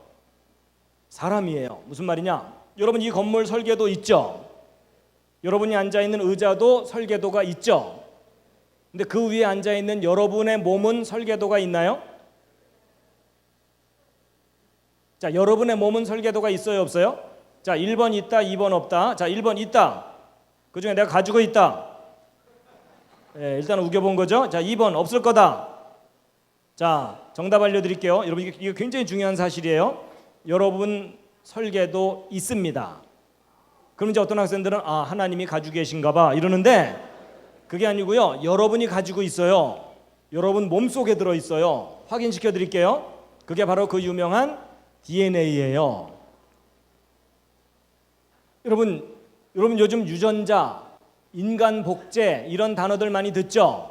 사람이에요. 무슨 말이냐? 여러분 이 건물 설계도 있죠. 여러분이 앉아 있는 의자도 설계도가 있죠. 근데 그 위에 앉아 있는 여러분의 몸은 설계도가 있나요? 자, 여러분의 몸은 설계도가 있어요, 없어요? 자, 1번 있다, 2번 없다. 자, 1번 있다. 그 중에 내가 가지고 있다. 예, 일단 우겨본 거죠. 자, 2번 없을 거다. 자, 정답 알려드릴게요. 여러분 이게 굉장히 중요한 사실이에요. 여러분 설계도 있습니다. 그럼 이제 어떤 학생들은 아, 하나님이 가지고 계신가 봐 이러는데 그게 아니고요. 여러분이 가지고 있어요. 여러분 몸속에 들어있어요. 확인시켜 드릴게요. 그게 바로 그 유명한 DNA예요. 여러분 요즘 유전자, 인간 복제 이런 단어들 많이 듣죠?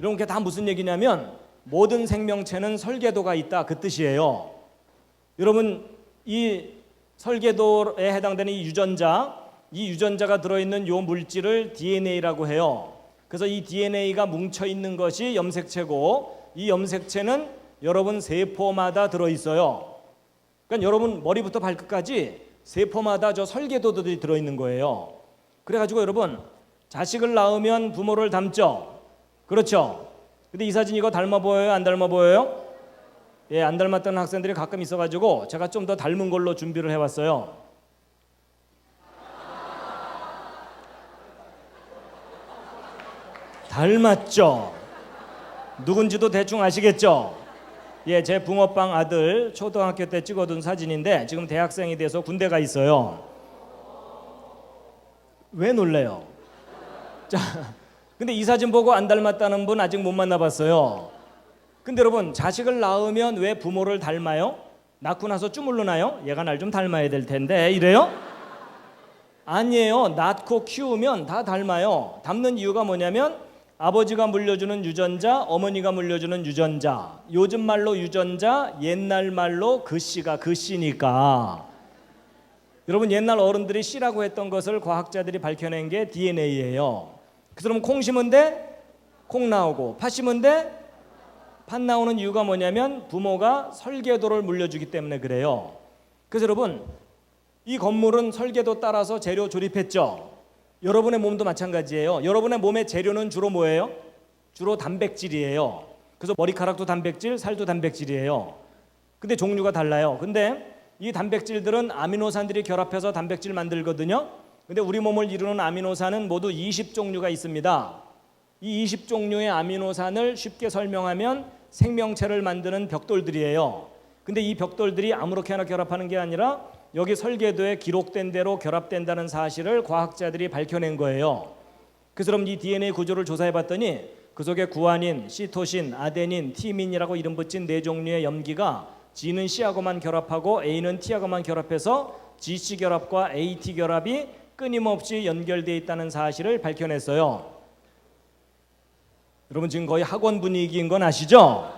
여러분 그게 다 무슨 얘기냐면 모든 생명체는 설계도가 있다 그 뜻이에요. 여러분 이 설계도에 해당되는 이 유전자가 들어있는 요 물질을 DNA라고 해요. 그래서 이 DNA가 뭉쳐있는 것이 염색체고, 이 염색체는 여러분 세포마다 들어있어요. 그러니까 여러분 머리부터 발끝까지 세포마다 저 설계도들이 들어있는 거예요. 그래가지고 여러분 자식을 낳으면 부모를 닮죠. 그렇죠. 근데 이 사진 이거 닮아 보여요? 안 닮아 보여요? 예, 안 닮았던 학생들이 가끔 있어가지고 제가 좀 더 닮은 걸로 준비를 해왔어요. 닮았죠? 누군지도 대충 아시겠죠? 예, 제 붕어빵 아들 초등학교 때 찍어둔 사진인데 지금 대학생이 돼서 군대 가 있어요. 왜 놀래요? 자, 근데 이 사진 보고 안 닮았다는 분 아직 못 만나봤어요. 근데 여러분 자식을 낳으면 왜 부모를 닮아요? 낳고 나서 주물르나요? 얘가 날 좀 닮아야 될 텐데 이래요? 아니에요. 낳고 키우면 다 닮아요. 닮는 이유가 뭐냐면 아버지가 물려주는 유전자, 어머니가 물려주는 유전자. 요즘 말로 유전자, 옛날 말로 글씨니까. 여러분 옛날 어른들이 씨라고 했던 것을 과학자들이 밝혀낸 게 DNA예요. 그래서 그럼 콩 심은 데 콩 나오고 팥 심은 데 팥 나오는 이유가 뭐냐면 부모가 설계도를 물려주기 때문에 그래요. 그래서 여러분 이 건물은 설계도 따라서 재료 조립했죠. 여러분의 몸도 마찬가지예요. 여러분의 몸의 재료는 주로 뭐예요? 주로 단백질이에요. 그래서 머리카락도 단백질, 살도 단백질이에요. 근데 종류가 달라요. 근데 이 단백질들은 아미노산들이 결합해서 단백질 만들거든요. 근데 우리 몸을 이루는 아미노산은 모두 20종류가 있습니다. 이 20종류의 아미노산을 쉽게 설명하면 생명체를 만드는 벽돌들이에요. 근데 이 벽돌들이 아무렇게나 결합하는 게 아니라 여기 설계도에 기록된 대로 결합된다는 사실을 과학자들이 밝혀낸 거예요. 그래서 그럼 이 DNA 구조를 조사해 봤더니 그 속에 구아닌, 시토신, 아데닌, 티민이라고 이름 붙인 네 종류의 염기가 G는 C하고만 결합하고 A는 T하고만 결합해서 GC 결합과 AT 결합이 끊임없이 연결되어 있다는 사실을 밝혀냈어요. 여러분 지금 거의 학원 분위기인 건 아시죠?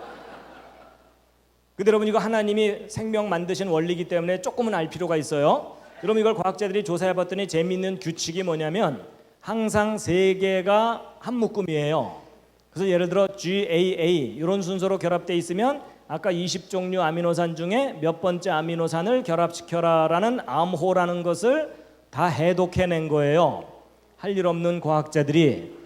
근데 여러분 이거 하나님이 생명 만드신 원리이기 때문에 조금은 알 필요가 있어요. 여러분 이걸 과학자들이 조사해 봤더니 재미있는 규칙이 뭐냐면 항상 세 개가 한 묶음이에요. 그래서 예를 들어 GAA 이런 순서로 결합되어 있으면 아까 20종류 아미노산 중에 몇 번째 아미노산을 결합시켜라라는 암호라는 것을 다 해독해낸 거예요. 할 일 없는 과학자들이.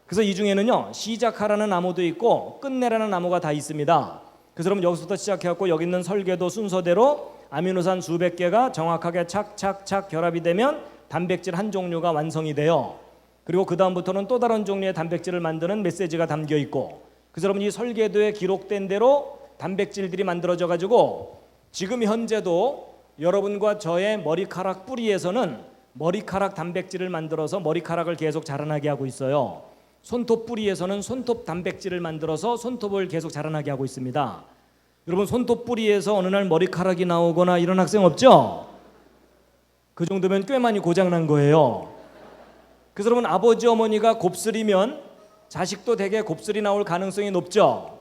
그래서 이 중에는요 시작하라는 암호도 있고 끝내라는 암호가 다 있습니다. 그래서 여러분 여기서부터 시작해갖고 여기 있는 설계도 순서대로 아미노산 수백 개가 정확하게 착착착 결합이 되면 단백질 한 종류가 완성이 돼요. 그리고 그 다음부터는 또 다른 종류의 단백질을 만드는 메시지가 담겨 있고, 그래서 여러분 이 설계도에 기록된 대로 단백질들이 만들어져 가지고 지금 현재도 여러분과 저의 머리카락 뿌리에서는 머리카락 단백질을 만들어서 머리카락을 계속 자라나게 하고 있어요. 손톱 뿌리에서는 손톱 단백질을 만들어서 손톱을 계속 자라나게 하고 있습니다. 여러분 손톱 뿌리에서 어느 날 머리카락이 나오거나 이런 학생 없죠? 그 정도면 꽤 많이 고장난 거예요. 그래서 여러분 아버지 어머니가 곱슬이면 자식도 되게 곱슬이 나올 가능성이 높죠.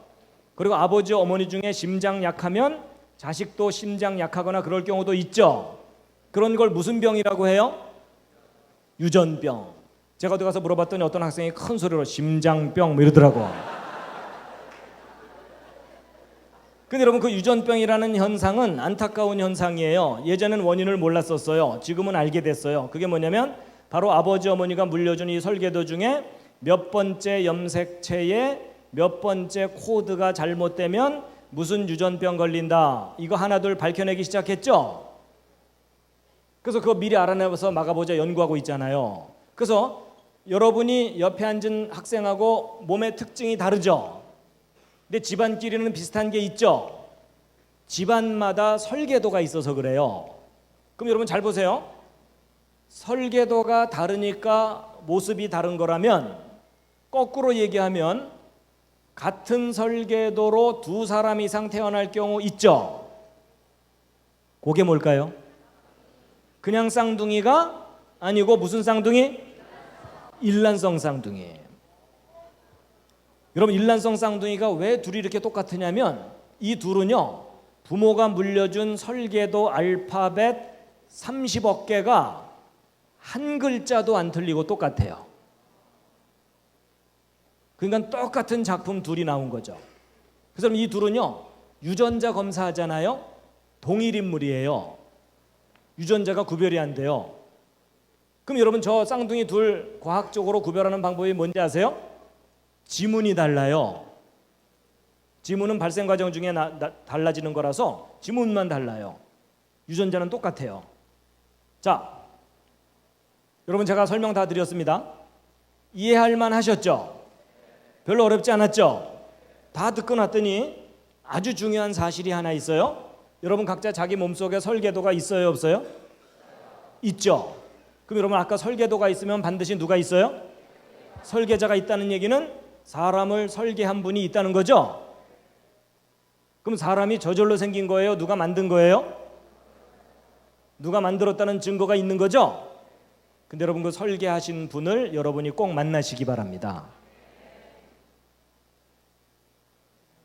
그리고 아버지 어머니 중에 심장 약하면 자식도 심장 약하거나 그럴 경우도 있죠. 그런 걸 무슨 병이라고 해요? 유전병. 제가 어디 가서 물어봤더니 어떤 학생이 큰 소리로 심장병 뭐 이러더라고. 근데 여러분 그 유전병이라는 현상은 안타까운 현상이에요. 예전엔 원인을 몰랐었어요. 지금은 알게 됐어요. 그게 뭐냐면 바로 아버지 어머니가 물려준 이 설계도 중에 몇 번째 염색체에 몇 번째 코드가 잘못되면 무슨 유전병 걸린다. 이거 하나둘 밝혀내기 시작했죠. 그래서 그거 미리 알아내서 막아보자 연구하고 있잖아요. 그래서 여러분이 옆에 앉은 학생하고 몸의 특징이 다르죠. 근데 집안끼리는 비슷한 게 있죠. 집안마다 설계도가 있어서 그래요. 그럼 여러분 잘 보세요. 설계도가 다르니까 모습이 다른 거라면 거꾸로 얘기하면 같은 설계도로 두 사람 이상 태어날 경우 있죠. 그게 뭘까요? 그냥 쌍둥이가 아니고 무슨 쌍둥이? 일란성 쌍둥이. 여러분 일란성 쌍둥이가 왜 둘이 이렇게 똑같으냐면 이 둘은요 부모가 물려준 설계도 알파벳 30억 개가 한 글자도 안 틀리고 똑같아요. 그러니까 똑같은 작품 둘이 나온 거죠. 그래서 이 둘은요, 유전자 검사하잖아요. 동일 인물이에요. 유전자가 구별이 안 돼요. 그럼 여러분, 저 쌍둥이 둘 과학적으로 구별하는 방법이 뭔지 아세요? 지문이 달라요. 지문은 발생 과정 중에 달라지는 거라서 지문만 달라요. 유전자는 똑같아요. 자, 여러분, 제가 설명 다 드렸습니다. 이해할 만 하셨죠? 별로 어렵지 않았죠? 다 듣고 났더니 아주 중요한 사실이 하나 있어요. 여러분, 각자 자기 몸속에 설계도가 있어요, 없어요? 있죠. 그럼 여러분, 아까 설계도가 있으면 반드시 누가 있어요? 설계자가 있다는 얘기는 사람을 설계한 분이 있다는 거죠. 그럼 사람이 저절로 생긴 거예요? 누가 만든 거예요? 누가 만들었다는 증거가 있는 거죠? 근데 여러분, 그 설계하신 분을 여러분이 꼭 만나시기 바랍니다.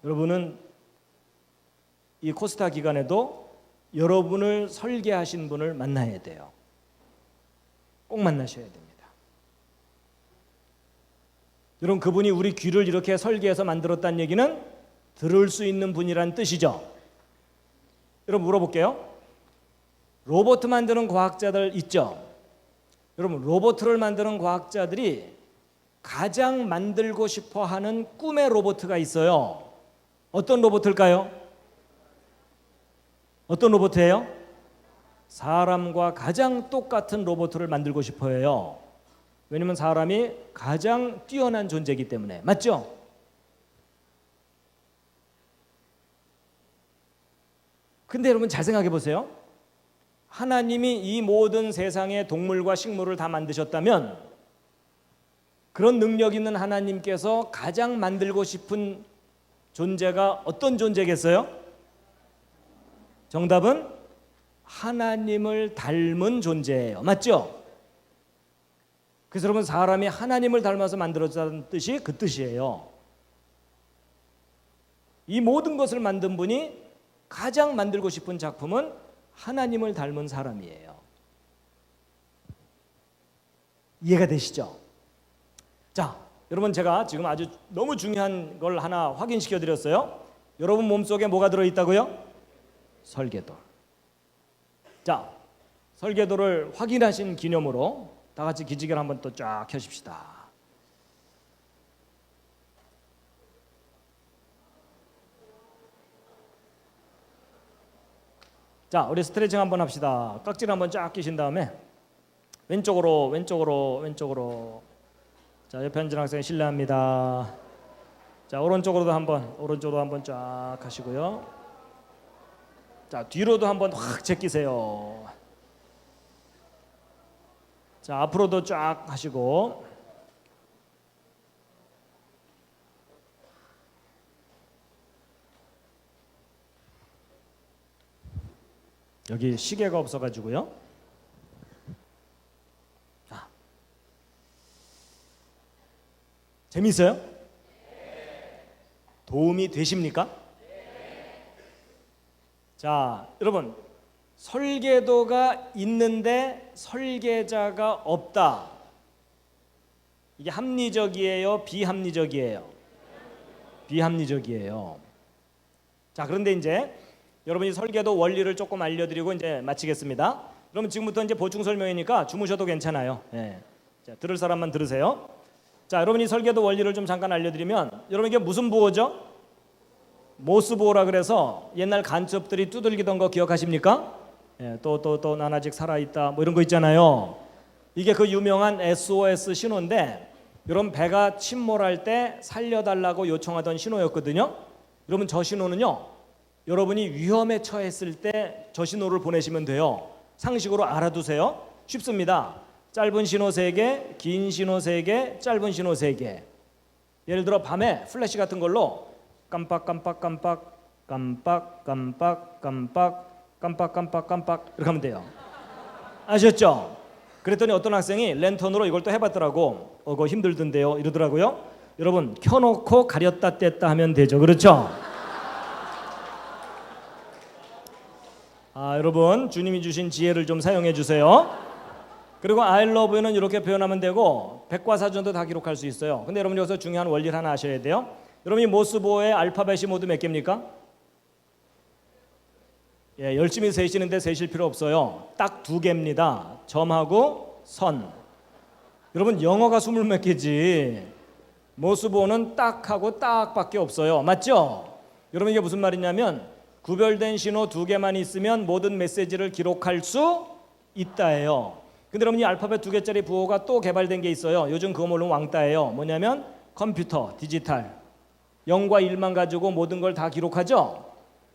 여러분은 이 코스타 기간에도 여러분을 설계하신 분을 만나야 돼요. 꼭 만나셔야 됩니다. 여러분, 그분이 우리 귀를 이렇게 설계해서 만들었다는 얘기는 들을 수 있는 분이란 뜻이죠. 여러분, 물어볼게요. 로봇 만드는 과학자들 있죠? 여러분, 로봇을 만드는 과학자들이 가장 만들고 싶어 하는 꿈의 로봇가 있어요. 어떤 로봇일까요? 어떤 로봇이에요? 사람과 가장 똑같은 로봇을 만들고 싶어 해요. 왜냐하면 사람이 가장 뛰어난 존재이기 때문에. 맞죠? 근데 여러분, 잘 생각해 보세요. 하나님이 이 모든 세상의 동물과 식물을 다 만드셨다면 그런 능력 있는 하나님께서 가장 만들고 싶은 존재가 어떤 존재겠어요? 정답은 하나님을 닮은 존재예요. 맞죠? 그래서 여러분, 사람이 하나님을 닮아서 만들어졌다는 뜻이 그 뜻이에요. 이 모든 것을 만든 분이 가장 만들고 싶은 작품은 하나님을 닮은 사람이에요. 이해가 되시죠? 자, 여러분, 제가 지금 아주 너무 중요한 걸 하나 확인시켜 드렸어요. 여러분 몸속에 뭐가 들어있다고요? 설계도. 자, 설계도를 확인하신 기념으로 다 같이 기지개를 한번 또 쫙 켜십시다. 자, 우리 스트레칭 한번 합시다. 깍지를 한번 쫙 끼신 다음에 왼쪽으로 왼쪽으로 왼쪽으로. 자, 옆에 앉은 학생 실례합니다. 자, 오른쪽으로 한번 쫙 하시고요. 자, 뒤로도 한번 확 제끼세요. 자, 앞으로도 쫙 하시고. 여기 시계가 없어가지고요. 자, 재미있어요? 도움이 되십니까? 자, 여러분, 설계도가 있는데 설계자가 없다. 이게 합리적이에요? 비합리적이에요? 비합리적이에요. 자, 그런데 이제 여러분이 설계도 원리를 조금 알려드리고 이제 마치겠습니다. 그러면 지금부터 이제 보충 설명이니까 주무셔도 괜찮아요. 예. 자, 들을 사람만 들으세요. 자, 여러분이 설계도 원리를 좀 잠깐 알려드리면, 여러분 이게 무슨 부호죠? 모스부호라 그래서 옛날 간첩들이 두들기던 거 기억하십니까? 예, 또 난 아직 살아있다 뭐 이런 거 있잖아요. 이게 그 유명한 SOS 신호인데, 여러분 배가 침몰할 때 살려달라고 요청하던 신호였거든요. 여러분, 저 신호는요, 여러분이 위험에 처했을 때 저 신호를 보내시면 돼요. 상식으로 알아두세요. 쉽습니다. 짧은 신호 3개, 긴 신호 3개, 짧은 신호 3개. 예를 들어 밤에 플래시 같은 걸로 깜빡깜빡깜빡 깜빡깜빡 깜빡 깜빡깜빡깜빡 이렇게 하면 돼요. 아셨죠? 그랬더니 어떤 학생이 랜턴으로 이걸 또 해봤더라고. 그거 힘들던데요 이러더라고요. 여러분, 켜놓고 가렸다 뗐다 하면 되죠. 그렇죠? 여러분 주님이 주신 지혜를 좀 사용해 주세요. 그리고 I love you는 이렇게 표현하면 되고 백과사전도 다 기록할 수 있어요. 근데 여러분 여기서 중요한 원리를 하나 아셔야 돼요. 여러분 이 모스보의 알파벳이 모두 몇 개입니까? 열심히 세시는데 세실 필요 없어요. 딱 2개입니다. 점하고 선. 여러분 영어가 20몇 개지 모스보는 딱하고 딱밖에 없어요. 맞죠? 여러분 이게 무슨 말이냐면 구별된 신호 2개만 있으면 모든 메시지를 기록할 수 있다예요. 근데 여러분 이 알파벳 2개짜리 부호가 또 개발된 게 있어요. 요즘 그거 모르면 왕따예요. 뭐냐면 컴퓨터, 디지털 0과 1만 가지고 모든 걸 다 기록하죠.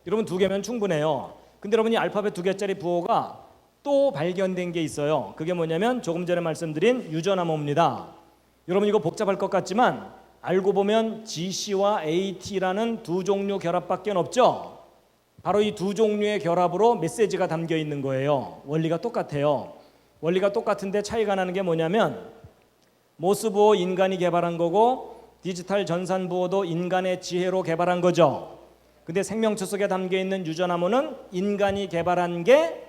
여러분 2개면 충분해요. 근데 여러분 이 알파벳 2개짜리 부호가 또 발견된 게 있어요. 그게 뭐냐면 조금 전에 말씀드린 유전암호입니다. 여러분 이거 복잡할 것 같지만 알고 보면 GC와 AT라는 2종류 결합밖에 없죠. 바로 이 2종류의 결합으로 메시지가 담겨 있는 거예요. 원리가 똑같아요. 원리가 똑같은데 차이가 나는 게 뭐냐면 모스부호 인간이 개발한 거고 디지털 전산부호도 인간의 지혜로 개발한 거죠. 근데 생명체 속에 담겨 있는 유전암호는 인간이 개발한 게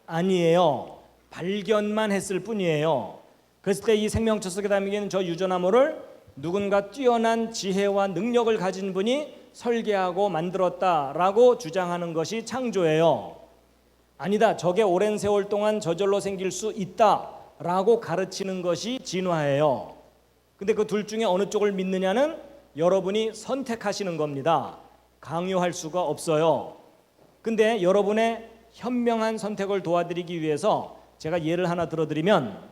아니에요. 발견만 했을 뿐이에요. 그랬을 때 이 생명체 속에 담겨 있는 저 유전암호를 누군가 뛰어난 지혜와 능력을 가진 분이 설계하고 만들었다라고 주장하는 것이 창조예요. 아니다, 저게 오랜 세월 동안 저절로 생길 수 있다라고 가르치는 것이 진화예요. 근데 그 둘 중에 어느 쪽을 믿느냐는 여러분이 선택하시는 겁니다. 강요할 수가 없어요. 근데 여러분의 현명한 선택을 도와드리기 위해서 제가 예를 하나 들어드리면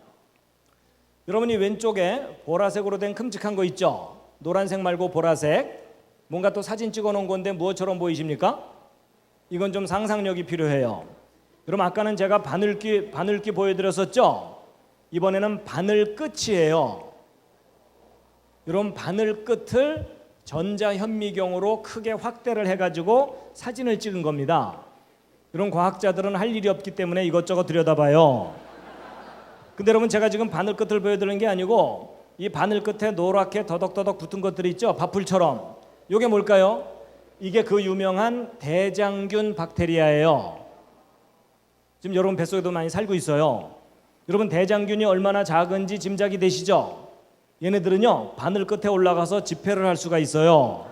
여러분이 왼쪽에 보라색으로 된 큼직한 거 있죠? 노란색 말고 보라색. 뭔가 또 사진 찍어 놓은 건데 무엇처럼 보이십니까? 이건 좀 상상력이 필요해요. 여러분 아까는 제가 바늘귀 보여드렸었죠? 이번에는 바늘 끝이에요. 여러분 바늘 끝을 전자현미경으로 크게 확대를 해가지고 사진을 찍은 겁니다. 이런 과학자들은 할 일이 없기 때문에 이것저것 들여다봐요. 근데 여러분 제가 지금 바늘 끝을 보여드리는 게 아니고 이 바늘 끝에 노랗게 더덕더덕 붙은 것들이 있죠. 밥풀처럼. 이게 뭘까요? 이게 그 유명한 대장균 박테리아예요. 지금 여러분 뱃속에도 많이 살고 있어요. 여러분 대장균이 얼마나 작은지 짐작이 되시죠? 얘네들은요 바늘 끝에 올라가서 집회를 할 수가 있어요.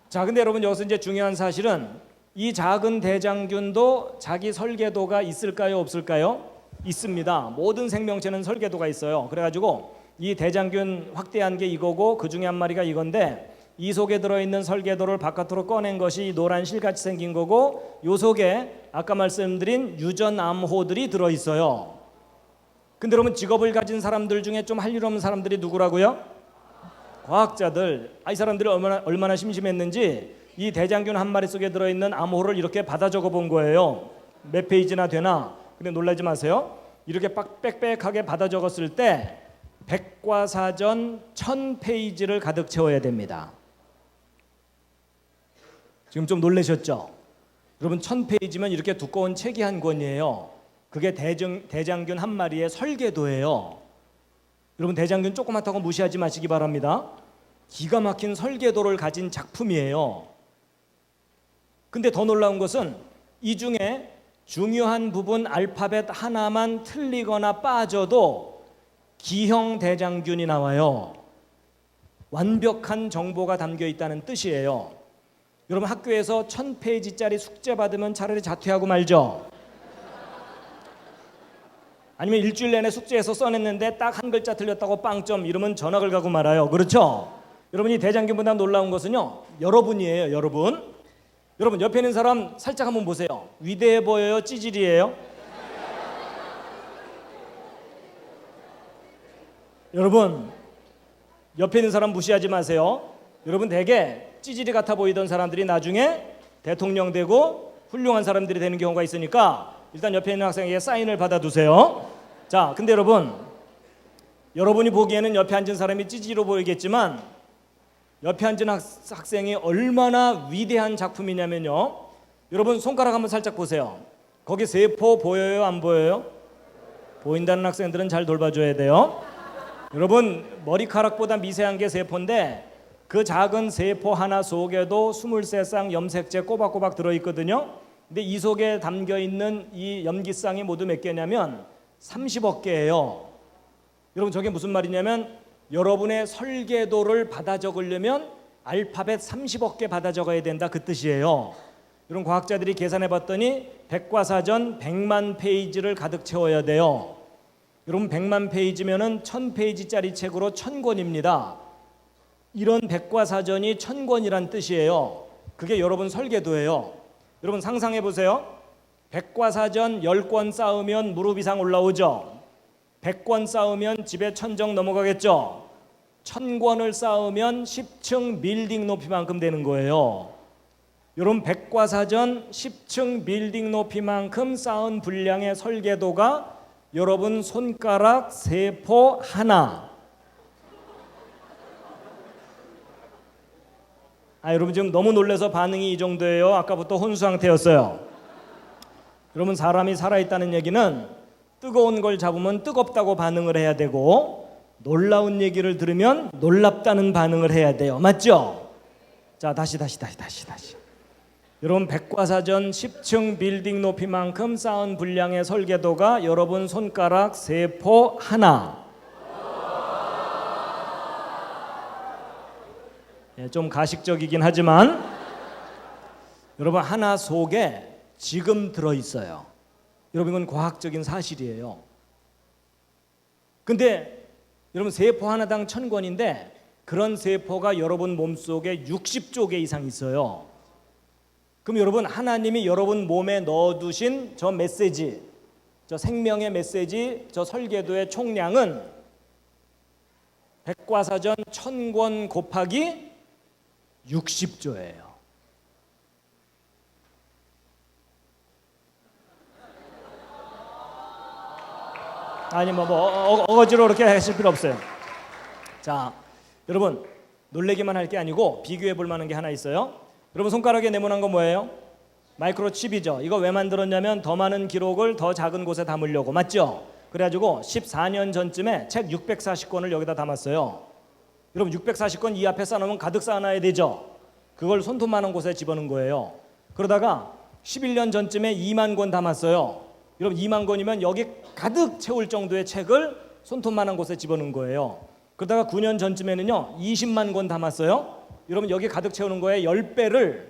자, 근데 여러분 여기서 이제 중요한 사실은 이 작은 대장균도 자기 설계도가 있을까요, 없을까요? 있습니다. 모든 생명체는 설계도가 있어요. 그래가지고 이 대장균 확대한 게 이거고 그 중에 한 마리가 이건데 이 속에 들어있는 설계도를 바깥으로 꺼낸 것이 노란 실같이 생긴 거고 요 속에 아까 말씀드린 유전암호들이 들어있어요. 근데 여러분 직업을 가진 사람들 중에 좀 할 일 없는 사람들이 누구라고요? 과학자들. 이 사람들이 얼마나 심심했는지 이 대장균 한 마리 속에 들어있는 암호를 이렇게 받아 적어 본 거예요. 몇 페이지나 되나? 근데 놀라지 마세요. 이렇게 빽빽하게 받아 적었을 때 백과사전 1000페이지를 가득 채워야 됩니다. 지금 좀 놀라셨죠? 여러분 1000페이지면 이렇게 두꺼운 책이 한 권이에요. 그게 대장균 한 마리의 설계도예요. 여러분 대장균 조그맣다고 무시하지 마시기 바랍니다. 기가 막힌 설계도를 가진 작품이에요. 근데 더 놀라운 것은 이 중에 중요한 부분 알파벳 하나만 틀리거나 빠져도 기형 대장균이 나와요. 완벽한 정보가 담겨 있다는 뜻이에요. 여러분 학교에서 1000페이지짜리 숙제 받으면 차라리 자퇴하고 말죠. 아니면 일주일 내내 숙제해서 써냈는데 딱 한 글자 틀렸다고 빵점 이러면 전학을 가고 말아요. 그렇죠? 여러분이 대장균보다 놀라운 것은요 여러분이에요. 여러분 옆에 있는 사람 살짝 한번 보세요. 위대해 보여요? 찌질이에요? 여러분 옆에 있는 사람 무시하지 마세요. 여러분 되게 찌질이 같아 보이던 사람들이 나중에 대통령 되고 훌륭한 사람들이 되는 경우가 있으니까 일단 옆에 있는 학생에게 사인을 받아두세요. 자, 근데 여러분이 보기에는 옆에 앉은 사람이 찌질로 보이겠지만 옆에 앉은 학생이 얼마나 위대한 작품이냐면요. 여러분 손가락 한번 살짝 보세요. 거기 세포 보여요? 안 보여요? 보인다는 학생들은 잘 돌봐줘야 돼요. 여러분 머리카락보다 미세한 게 세포인데 그 작은 세포 하나 속에도 23쌍 염색체 꼬박꼬박 들어있거든요. 근데 이 속에 담겨있는 이 염기쌍이 모두 몇 개냐면 30억 개예요. 여러분 저게 무슨 말이냐면 여러분의 설계도를 받아 적으려면 알파벳 30억 개 받아 적어야 된다, 그 뜻이에요. 이런 과학자들이 계산해 봤더니 백과사전 100만 페이지를 가득 채워야 돼요. 여러분 100만 페이지면은 1000페이지짜리 책으로 1000권입니다. 이런 백과사전이 1000권이란 뜻이에요. 그게 여러분 설계도예요. 여러분 상상해 보세요. 백과사전 10권 쌓으면 무릎 이상 올라오죠. 100권 쌓으면 집에 천정 넘어가겠죠. 1000권을 쌓으면 10층 빌딩 높이만큼 되는 거예요. 여러분 백과사전 10층 빌딩 높이만큼 쌓은 분량의 설계도가 여러분 손가락 세포 하나. 여러분 지금 너무 놀라서 반응이 이 정도예요. 아까부터 혼수 상태였어요. 여러분 사람이 살아있다는 얘기는 뜨거운 걸 잡으면 뜨겁다고 반응을 해야 되고 놀라운 얘기를 들으면 놀랍다는 반응을 해야 돼요. 맞죠? 자, 다시. 여러분 백과사전 10층 빌딩 높이만큼 쌓은 분량의 설계도가 여러분 손가락 세포 하나. 좀 가식적이긴 하지만 여러분 하나 속에 지금 들어있어요. 여러분 이건 과학적인 사실이에요. 근데 여러분 세포 하나당 1000권인데 그런 세포가 여러분 몸속에 60조 개 이상 있어요. 그럼 여러분 하나님이 여러분 몸에 넣어두신 저 메시지, 저 생명의 메시지, 저 설계도의 총량은 백과사전 1000권 곱하기 60조예요. 아니 어거지로 그렇게 하실 필요 없어요. 자, 여러분 놀래기만 할 게 아니고 비교해 볼 만한 게 하나 있어요. 여러분 손가락에 네모난 거 뭐예요? 마이크로칩이죠. 이거 왜 만들었냐면 더 많은 기록을 더 작은 곳에 담으려고. 맞죠? 그래가지고 14년 전쯤에 책 640권을 여기다 담았어요. 여러분 640권 이 앞에 쌓아놓으면 가득 쌓아놔야 되죠. 그걸 손톱만한 곳에 집어넣은 거예요. 그러다가 11년 전쯤에 2만 권 담았어요. 여러분 2만 권이면 여기 가득 채울 정도의 책을 손톱만한 곳에 집어넣은 거예요. 그러다가 9년 전쯤에는요 20만 권 담았어요. 여러분 여기 가득 채우는 거에 10배를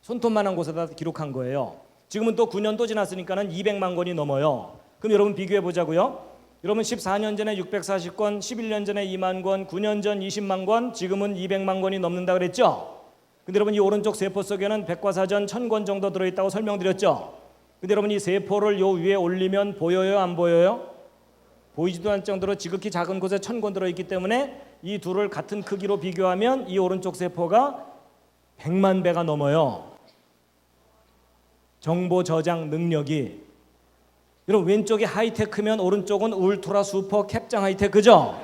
손톱만한 곳에다 기록한 거예요. 지금은 또 9년 또 지났으니까는 200만 권이 넘어요. 그럼 여러분 비교해 보자고요. 여러분 14년 전에 640권, 11년 전에 2만 권, 9년 전 20만 권, 지금은 200만 권이 넘는다 그랬죠. 근데 여러분 이 오른쪽 세포 속에는 백과사전 1000권 정도 들어있다고 설명드렸죠. 근데 여러분 이 세포를 요 위에 올리면 보여요, 안 보여요? 보이지도 않을 정도로 지극히 작은 곳에 1000권 들어있기 때문에 이 둘을 같은 크기로 비교하면 이 오른쪽 세포가 100만 배가 넘어요. 정보 저장 능력이. 여러분 왼쪽이 하이테크면 오른쪽은 울트라 슈퍼 캡장 하이테크죠?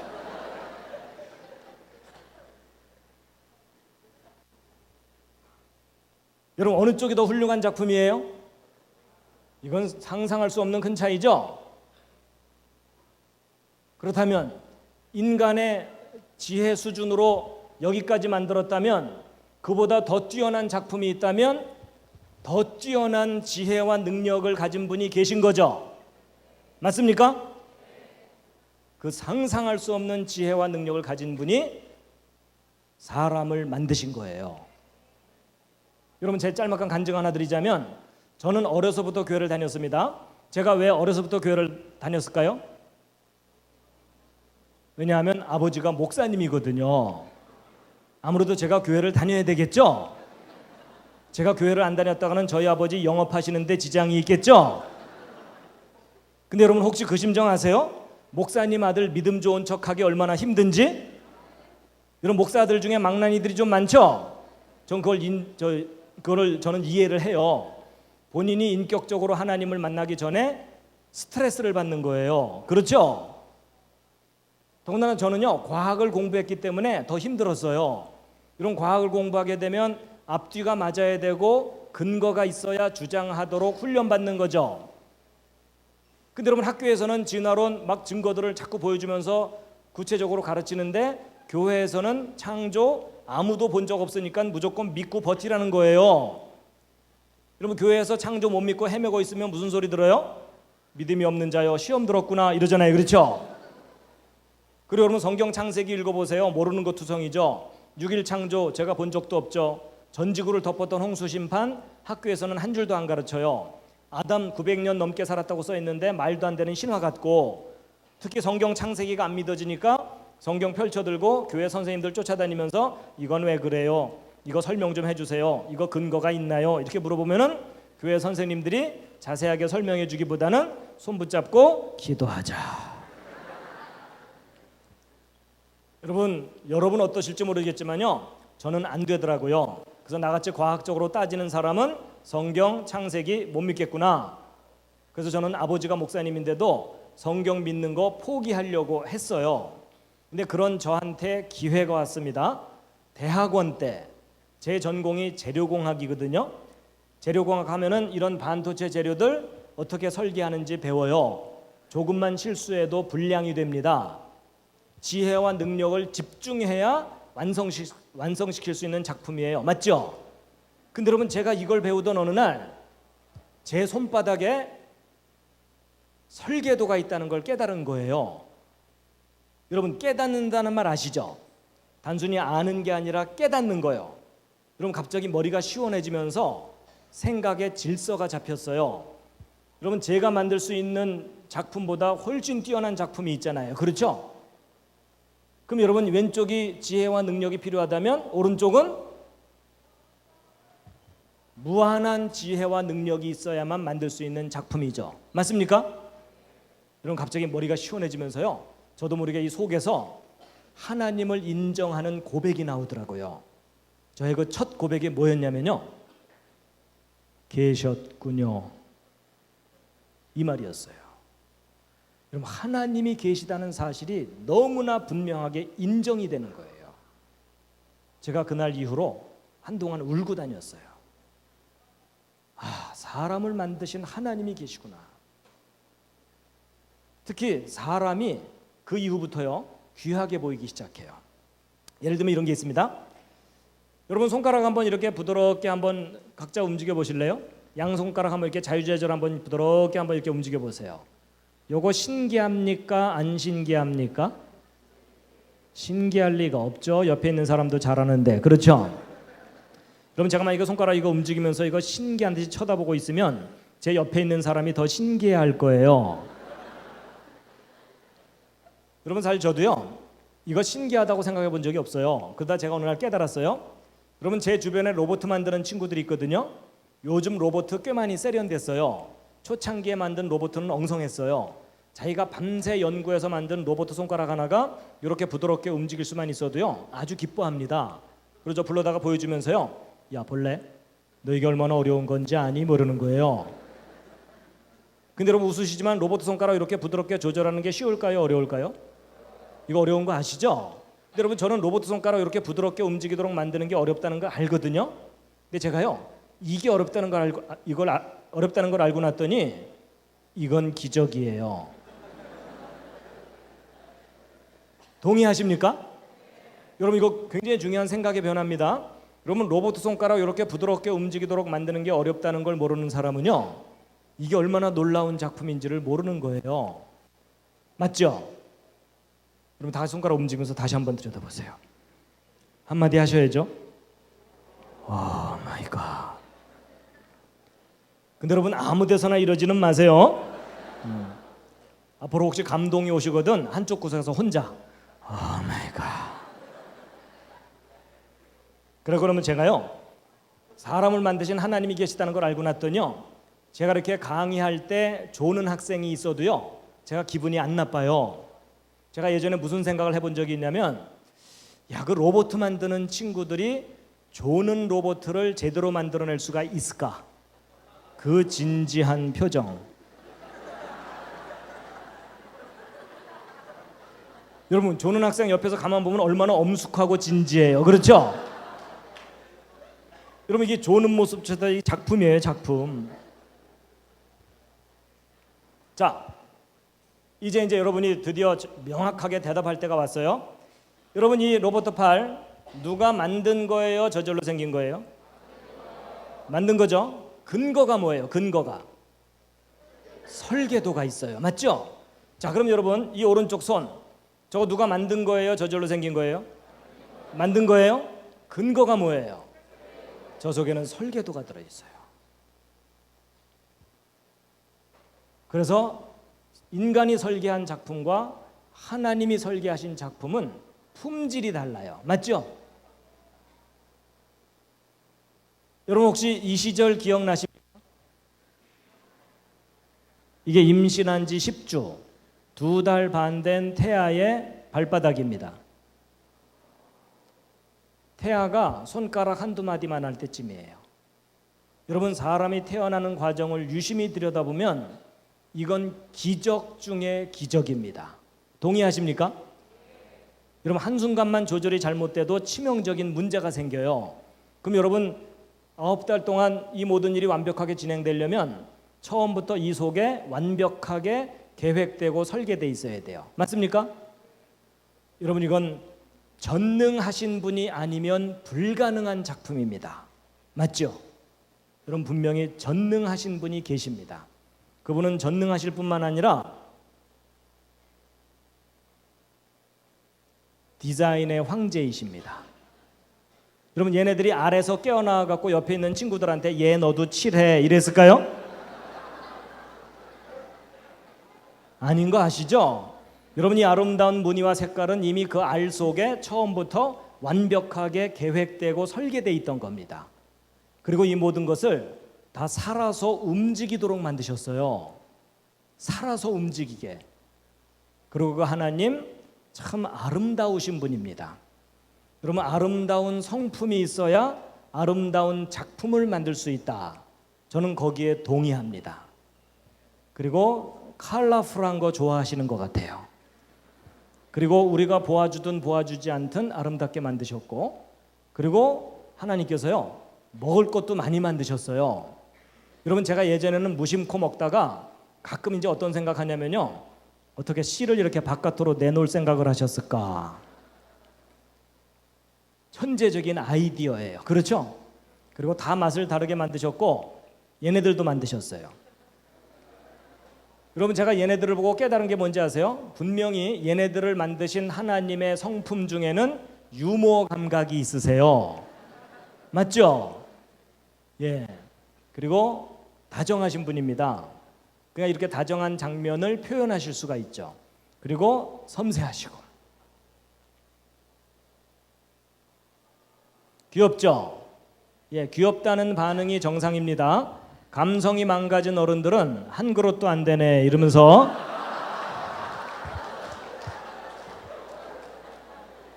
여러분 어느 쪽이 더 훌륭한 작품이에요? 이건 상상할 수 없는 큰 차이죠? 그렇다면 인간의 지혜 수준으로 여기까지 만들었다면 그보다 더 뛰어난 작품이 있다면 더 뛰어난 지혜와 능력을 가진 분이 계신 거죠. 맞습니까? 그 상상할 수 없는 지혜와 능력을 가진 분이 사람을 만드신 거예요. 여러분 제 짤막한 간증 하나 드리자면 저는 어려서부터 교회를 다녔습니다. 제가 왜 어려서부터 교회를 다녔을까요? 왜냐하면 아버지가 목사님이거든요. 아무래도 제가 교회를 다녀야 되겠죠? 제가 교회를 안 다녔다가는 저희 아버지 영업하시는데 지장이 있겠죠? 근데 여러분 혹시 그 심정 아세요? 목사님 아들 믿음 좋은 척하기 얼마나 힘든지? 여러분 목사 아들 중에 망나니들이 좀 많죠? 전 그걸 저는 이해를 해요. 본인이 인격적으로 하나님을 만나기 전에 스트레스를 받는 거예요. 그렇죠? 더군다나 저는요 과학을 공부했기 때문에 더 힘들었어요. 이런 과학을 공부하게 되면 앞뒤가 맞아야 되고 근거가 있어야 주장하도록 훈련받는 거죠. 근데 여러분 학교에서는 진화론 막 증거들을 자꾸 보여주면서 구체적으로 가르치는데 교회에서는 창조 아무도 본 적 없으니까 무조건 믿고 버티라는 거예요. 여러분 교회에서 창조 못 믿고 헤매고 있으면 무슨 소리 들어요? 믿음이 없는 자여 시험 들었구나 이러잖아요. 그렇죠? 그리고 여러분 성경 창세기 읽어보세요. 모르는 거 투성이죠. 6일 창조 제가 본 적도 없죠. 전지구를 덮었던 홍수 심판 학교에서는 한 줄도 안 가르쳐요. 아담 900년 넘게 살았다고 써있는데 말도 안 되는 신화 같고, 특히 성경 창세기가 안 믿어지니까 성경 펼쳐들고 교회 선생님들 쫓아다니면서 이건 왜 그래요? 이거 설명 좀 해주세요. 이거 근거가 있나요? 이렇게 물어보면은 교회 선생님들이 자세하게 설명해 주기보다는 손 붙잡고 기도하자. 여러분 어떠실지 모르겠지만요, 저는 안 되더라고요. 그래서 나같이 과학적으로 따지는 사람은 성경 창세기 못 믿겠구나. 그래서 저는 아버지가 목사님인데도 성경 믿는 거 포기하려고 했어요. 근데 그런 저한테 기회가 왔습니다. 대학원 때 제 전공이 재료공학이거든요. 재료공학 하면은 이런 반도체 재료들 어떻게 설계하는지 배워요. 조금만 실수해도 불량이 됩니다. 지혜와 능력을 집중해야 완성시킬 수 있는 작품이에요. 맞죠? 근데 여러분 제가 이걸 배우던 어느 날 제 손바닥에 설계도가 있다는 걸 깨달은 거예요. 여러분 깨닫는다는 말 아시죠? 단순히 아는 게 아니라 깨닫는 거예요. 여러분 갑자기 머리가 시원해지면서 생각에 질서가 잡혔어요. 여러분 제가 만들 수 있는 작품보다 훨씬 뛰어난 작품이 있잖아요. 그렇죠? 그럼 여러분 왼쪽이 지혜와 능력이 필요하다면 오른쪽은 무한한 지혜와 능력이 있어야만 만들 수 있는 작품이죠. 맞습니까? 여러분 갑자기 머리가 시원해지면서요, 저도 모르게 이 속에서 하나님을 인정하는 고백이 나오더라고요. 저의 그 첫 고백이 뭐였냐면요, 계셨군요, 이 말이었어요. 여러분 하나님이 계시다는 사실이 너무나 분명하게 인정이 되는 거예요. 제가 그날 이후로 한동안 울고 다녔어요. 아, 사람을 만드신 하나님이 계시구나. 특히 사람이 그 이후부터요 귀하게 보이기 시작해요. 예를 들면 이런 게 있습니다. 여러분 손가락 한번 이렇게 부드럽게 한번 각자 움직여 보실래요? 양손가락 한번 이렇게 자유자재로 한번 부드럽게 한번 이렇게 움직여 보세요. 요거 신기합니까? 안 신기합니까? 신기할 리가 없죠. 옆에 있는 사람도 잘하는데. 그렇죠? 그럼 잠깐만 이거 손가락 이거 움직이면서 이거 신기한 듯이 쳐다보고 있으면 제 옆에 있는 사람이 더 신기해할 거예요. 여러분 사실 저도요 이거 신기하다고 생각해 본 적이 없어요. 그러다 제가 어느 날 깨달았어요. 여러분 제 주변에 로봇 만드는 친구들이 있거든요. 요즘 로봇 꽤 많이 세련됐어요. 초창기에 만든 로봇은 엉성했어요. 자기가 밤새 연구해서 만든 로봇 손가락 하나가 이렇게 부드럽게 움직일 수만 있어도요 아주 기뻐합니다. 그래서 불러다가 보여주면서요, 야 볼래? 너 이게 얼마나 어려운 건지 아니? 모르는 거예요. 근데 여러분 웃으시지만 로봇 손가락 이렇게 부드럽게 조절하는 게 쉬울까요? 어려울까요? 이거 어려운 거 아시죠? 근데 여러분 저는 로봇 손가락 이렇게 부드럽게 움직이도록 만드는 게 어렵다는 걸 알거든요. 근데 제가요 이게 어렵다는 걸 알고 어렵다는 걸 알고 났더니 이건 기적이에요. 동의하십니까? 여러분 이거 굉장히 중요한 생각의 변화입니다. 여러분 로봇 손가락 이렇게 부드럽게 움직이도록 만드는 게 어렵다는 걸 모르는 사람은요 이게 얼마나 놀라운 작품인지를 모르는 거예요. 맞죠? 여러분 다시 손가락 움직이면서 다시 한번 들여다보세요. 한마디 하셔야죠. 오 마이 갓. 근데 여러분 아무 데서나 이러지는 마세요. 앞으로 혹시 감동이 오시거든 한쪽 구석에서 혼자 오 마이 갓. 그러면 제가요 사람을 만드신 하나님이 계시다는 걸 알고 났더니요 제가 이렇게 강의할 때 조는 학생이 있어도요 제가 기분이 안 나빠요. 제가 예전에 무슨 생각을 해본 적이 있냐면, 야, 그 로봇 만드는 친구들이 조는 로봇을 제대로 만들어낼 수가 있을까? 그 진지한 표정. 여러분 조는 학생 옆에서 가만 보면 얼마나 엄숙하고 진지해요. 그렇죠? 여러분 이게 조는 모습조차 이 작품이에요. 작품. 자, 이제 여러분이 드디어 명확하게 대답할 때가 왔어요. 여러분 이 로봇 팔 누가 만든 거예요? 저절로 생긴 거예요? 만든 거죠. 근거가 뭐예요? 근거가 설계도가 있어요. 맞죠? 자, 그럼 여러분 이 오른쪽 손 저거 누가 만든 거예요? 저절로 생긴 거예요? 만든 거예요? 근거가 뭐예요? 저 속에는 설계도가 들어있어요. 그래서 인간이 설계한 작품과 하나님이 설계하신 작품은 품질이 달라요. 맞죠? 여러분 혹시 이 시절 기억나십니까? 이게 임신한 지 10주, 2달 반 된 태아의 발바닥입니다. 태아가 손가락 한두 마디만 할 때쯤이에요. 여러분 사람이 태어나는 과정을 유심히 들여다보면 이건 기적 중의 기적입니다. 동의하십니까? 여러분 한순간만 조절이 잘못돼도 치명적인 문제가 생겨요. 그럼 여러분 9달 동안 이 모든 일이 완벽하게 진행되려면 처음부터 이 속에 완벽하게 계획되고 설계되어 있어야 돼요. 맞습니까? 여러분 이건 전능하신 분이 아니면 불가능한 작품입니다. 맞죠? 여러분 분명히 전능하신 분이 계십니다. 그분은 전능하실 뿐만 아니라 디자인의 황제이십니다. 여러분 얘네들이 아래서 깨어나와 갖고 옆에 있는 친구들한테 얘 너도 칠해 이랬을까요? 아닌 거 아시죠? 여러분 이 아름다운 무늬와 색깔은 이미 그 알 속에 처음부터 완벽하게 계획되고 설계되어 있던 겁니다. 그리고 이 모든 것을 다 살아서 움직이도록 만드셨어요. 살아서 움직이게. 그리고 그 하나님 참 아름다우신 분입니다. 여러분 아름다운 성품이 있어야 아름다운 작품을 만들 수 있다. 저는 거기에 동의합니다. 그리고 컬러풀한 거 좋아하시는 것 같아요. 그리고 우리가 보아주든 보아주지 않든 아름답게 만드셨고, 그리고 하나님께서요 먹을 것도 많이 만드셨어요. 여러분 제가 예전에는 무심코 먹다가 가끔 이제 어떤 생각하냐면요, 어떻게 씨를 이렇게 바깥으로 내놓을 생각을 하셨을까? 천재적인 아이디어예요. 그렇죠? 그리고 다 맛을 다르게 만드셨고 얘네들도 만드셨어요. 여러분 제가 얘네들을 보고 깨달은 게 뭔지 아세요? 분명히 얘네들을 만드신 하나님의 성품 중에는 유머 감각이 있으세요. 맞죠? 예. 그리고 다정하신 분입니다. 그냥 이렇게 다정한 장면을 표현하실 수가 있죠. 그리고 섬세하시고 귀엽죠? 예, 귀엽다는 반응이 정상입니다. 감성이 망가진 어른들은 한 그릇도 안 되네 이러면서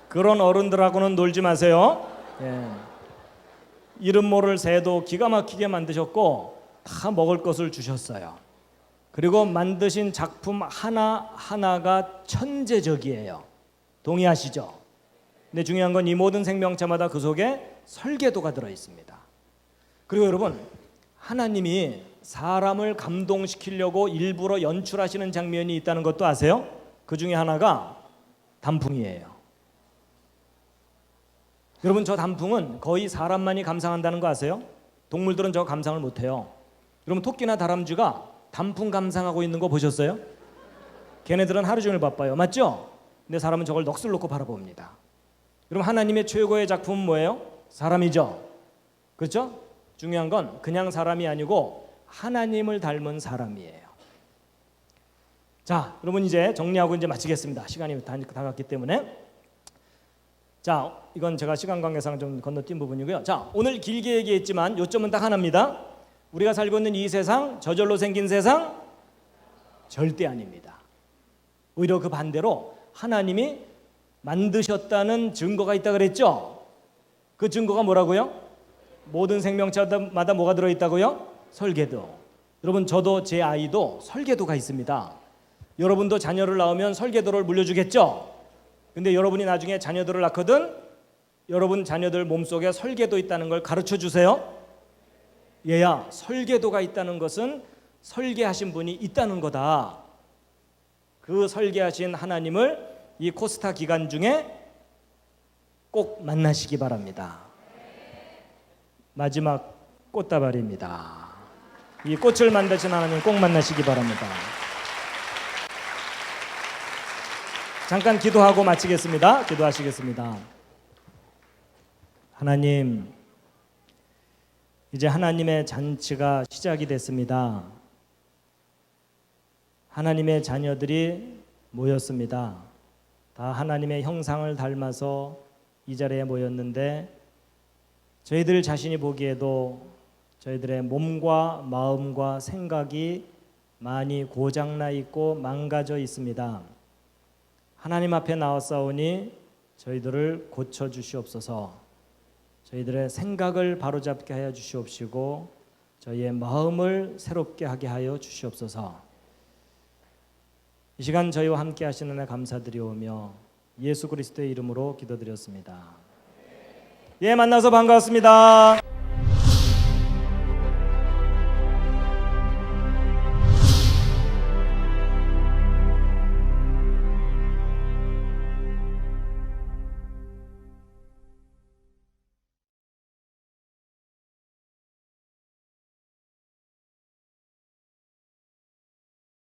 그런 어른들하고는 놀지 마세요. 예. 이름 모를 새도 기가 막히게 만드셨고 다 먹을 것을 주셨어요. 그리고 만드신 작품 하나하나가 천재적이에요. 동의하시죠? 근데 중요한 건 이 모든 생명체마다 그 속에 설계도가 들어 있습니다. 그리고 여러분 하나님이 사람을 감동시키려고 일부러 연출하시는 장면이 있다는 것도 아세요? 그 중에 하나가 단풍이에요. 여러분 저 단풍은 거의 사람만이 감상한다는 거 아세요? 동물들은 저 감상을 못해요. 여러분 토끼나 다람쥐가 단풍 감상하고 있는 거 보셨어요? 걔네들은 하루 종일 바빠요. 맞죠? 근데 사람은 저걸 넋을 놓고 바라봅니다. 여러분 하나님의 최고의 작품은 뭐예요? 사람이죠. 그렇죠? 중요한 건 그냥 사람이 아니고 하나님을 닮은 사람이에요. 자, 여러분 이제 정리하고 이제 마치겠습니다. 시간이 다 갔기 때문에. 자, 이건 제가 시간 관계상 좀 건너뛴 부분이고요. 자, 오늘 길게 얘기했지만 요점은 딱 하나입니다. 우리가 살고 있는 이 세상, 저절로 생긴 세상 절대 아닙니다. 오히려 그 반대로 하나님이 만드셨다는 증거가 있다 그랬죠? 그 증거가 뭐라고요? 모든 생명체마다 뭐가 들어있다고요? 설계도. 여러분 저도 제 아이도 설계도가 있습니다. 여러분도 자녀를 낳으면 설계도를 물려주겠죠? 근데 여러분이 나중에 자녀들을 낳거든 여러분 자녀들 몸속에 설계도 있다는 걸 가르쳐 주세요. 얘야, 설계도가 있다는 것은 설계하신 분이 있다는 거다. 그 설계하신 하나님을 이 코스타 기간 중에 꼭 만나시기 바랍니다. 마지막 꽃다발입니다. 이 꽃을 만드신 하나님 꼭 만나시기 바랍니다. 잠깐 기도하고 마치겠습니다. 기도하시겠습니다. 하나님, 이제 하나님의 잔치가 시작이 됐습니다. 하나님의 자녀들이 모였습니다. 다 하나님의 형상을 닮아서 이 자리에 모였는데 저희들 자신이 보기에도 저희들의 몸과 마음과 생각이 많이 고장나 있고 망가져 있습니다. 하나님 앞에 나왔사오니 저희들을 고쳐 주시옵소서. 저희들의 생각을 바로잡게 하여 주시옵시고 저희의 마음을 새롭게 하게 하여 주시옵소서. 이 시간 저희와 함께 하시는 은혜 감사드리오며 예수 그리스도의 이름으로 기도드렸습니다. 예, 만나서 반가웠습니다.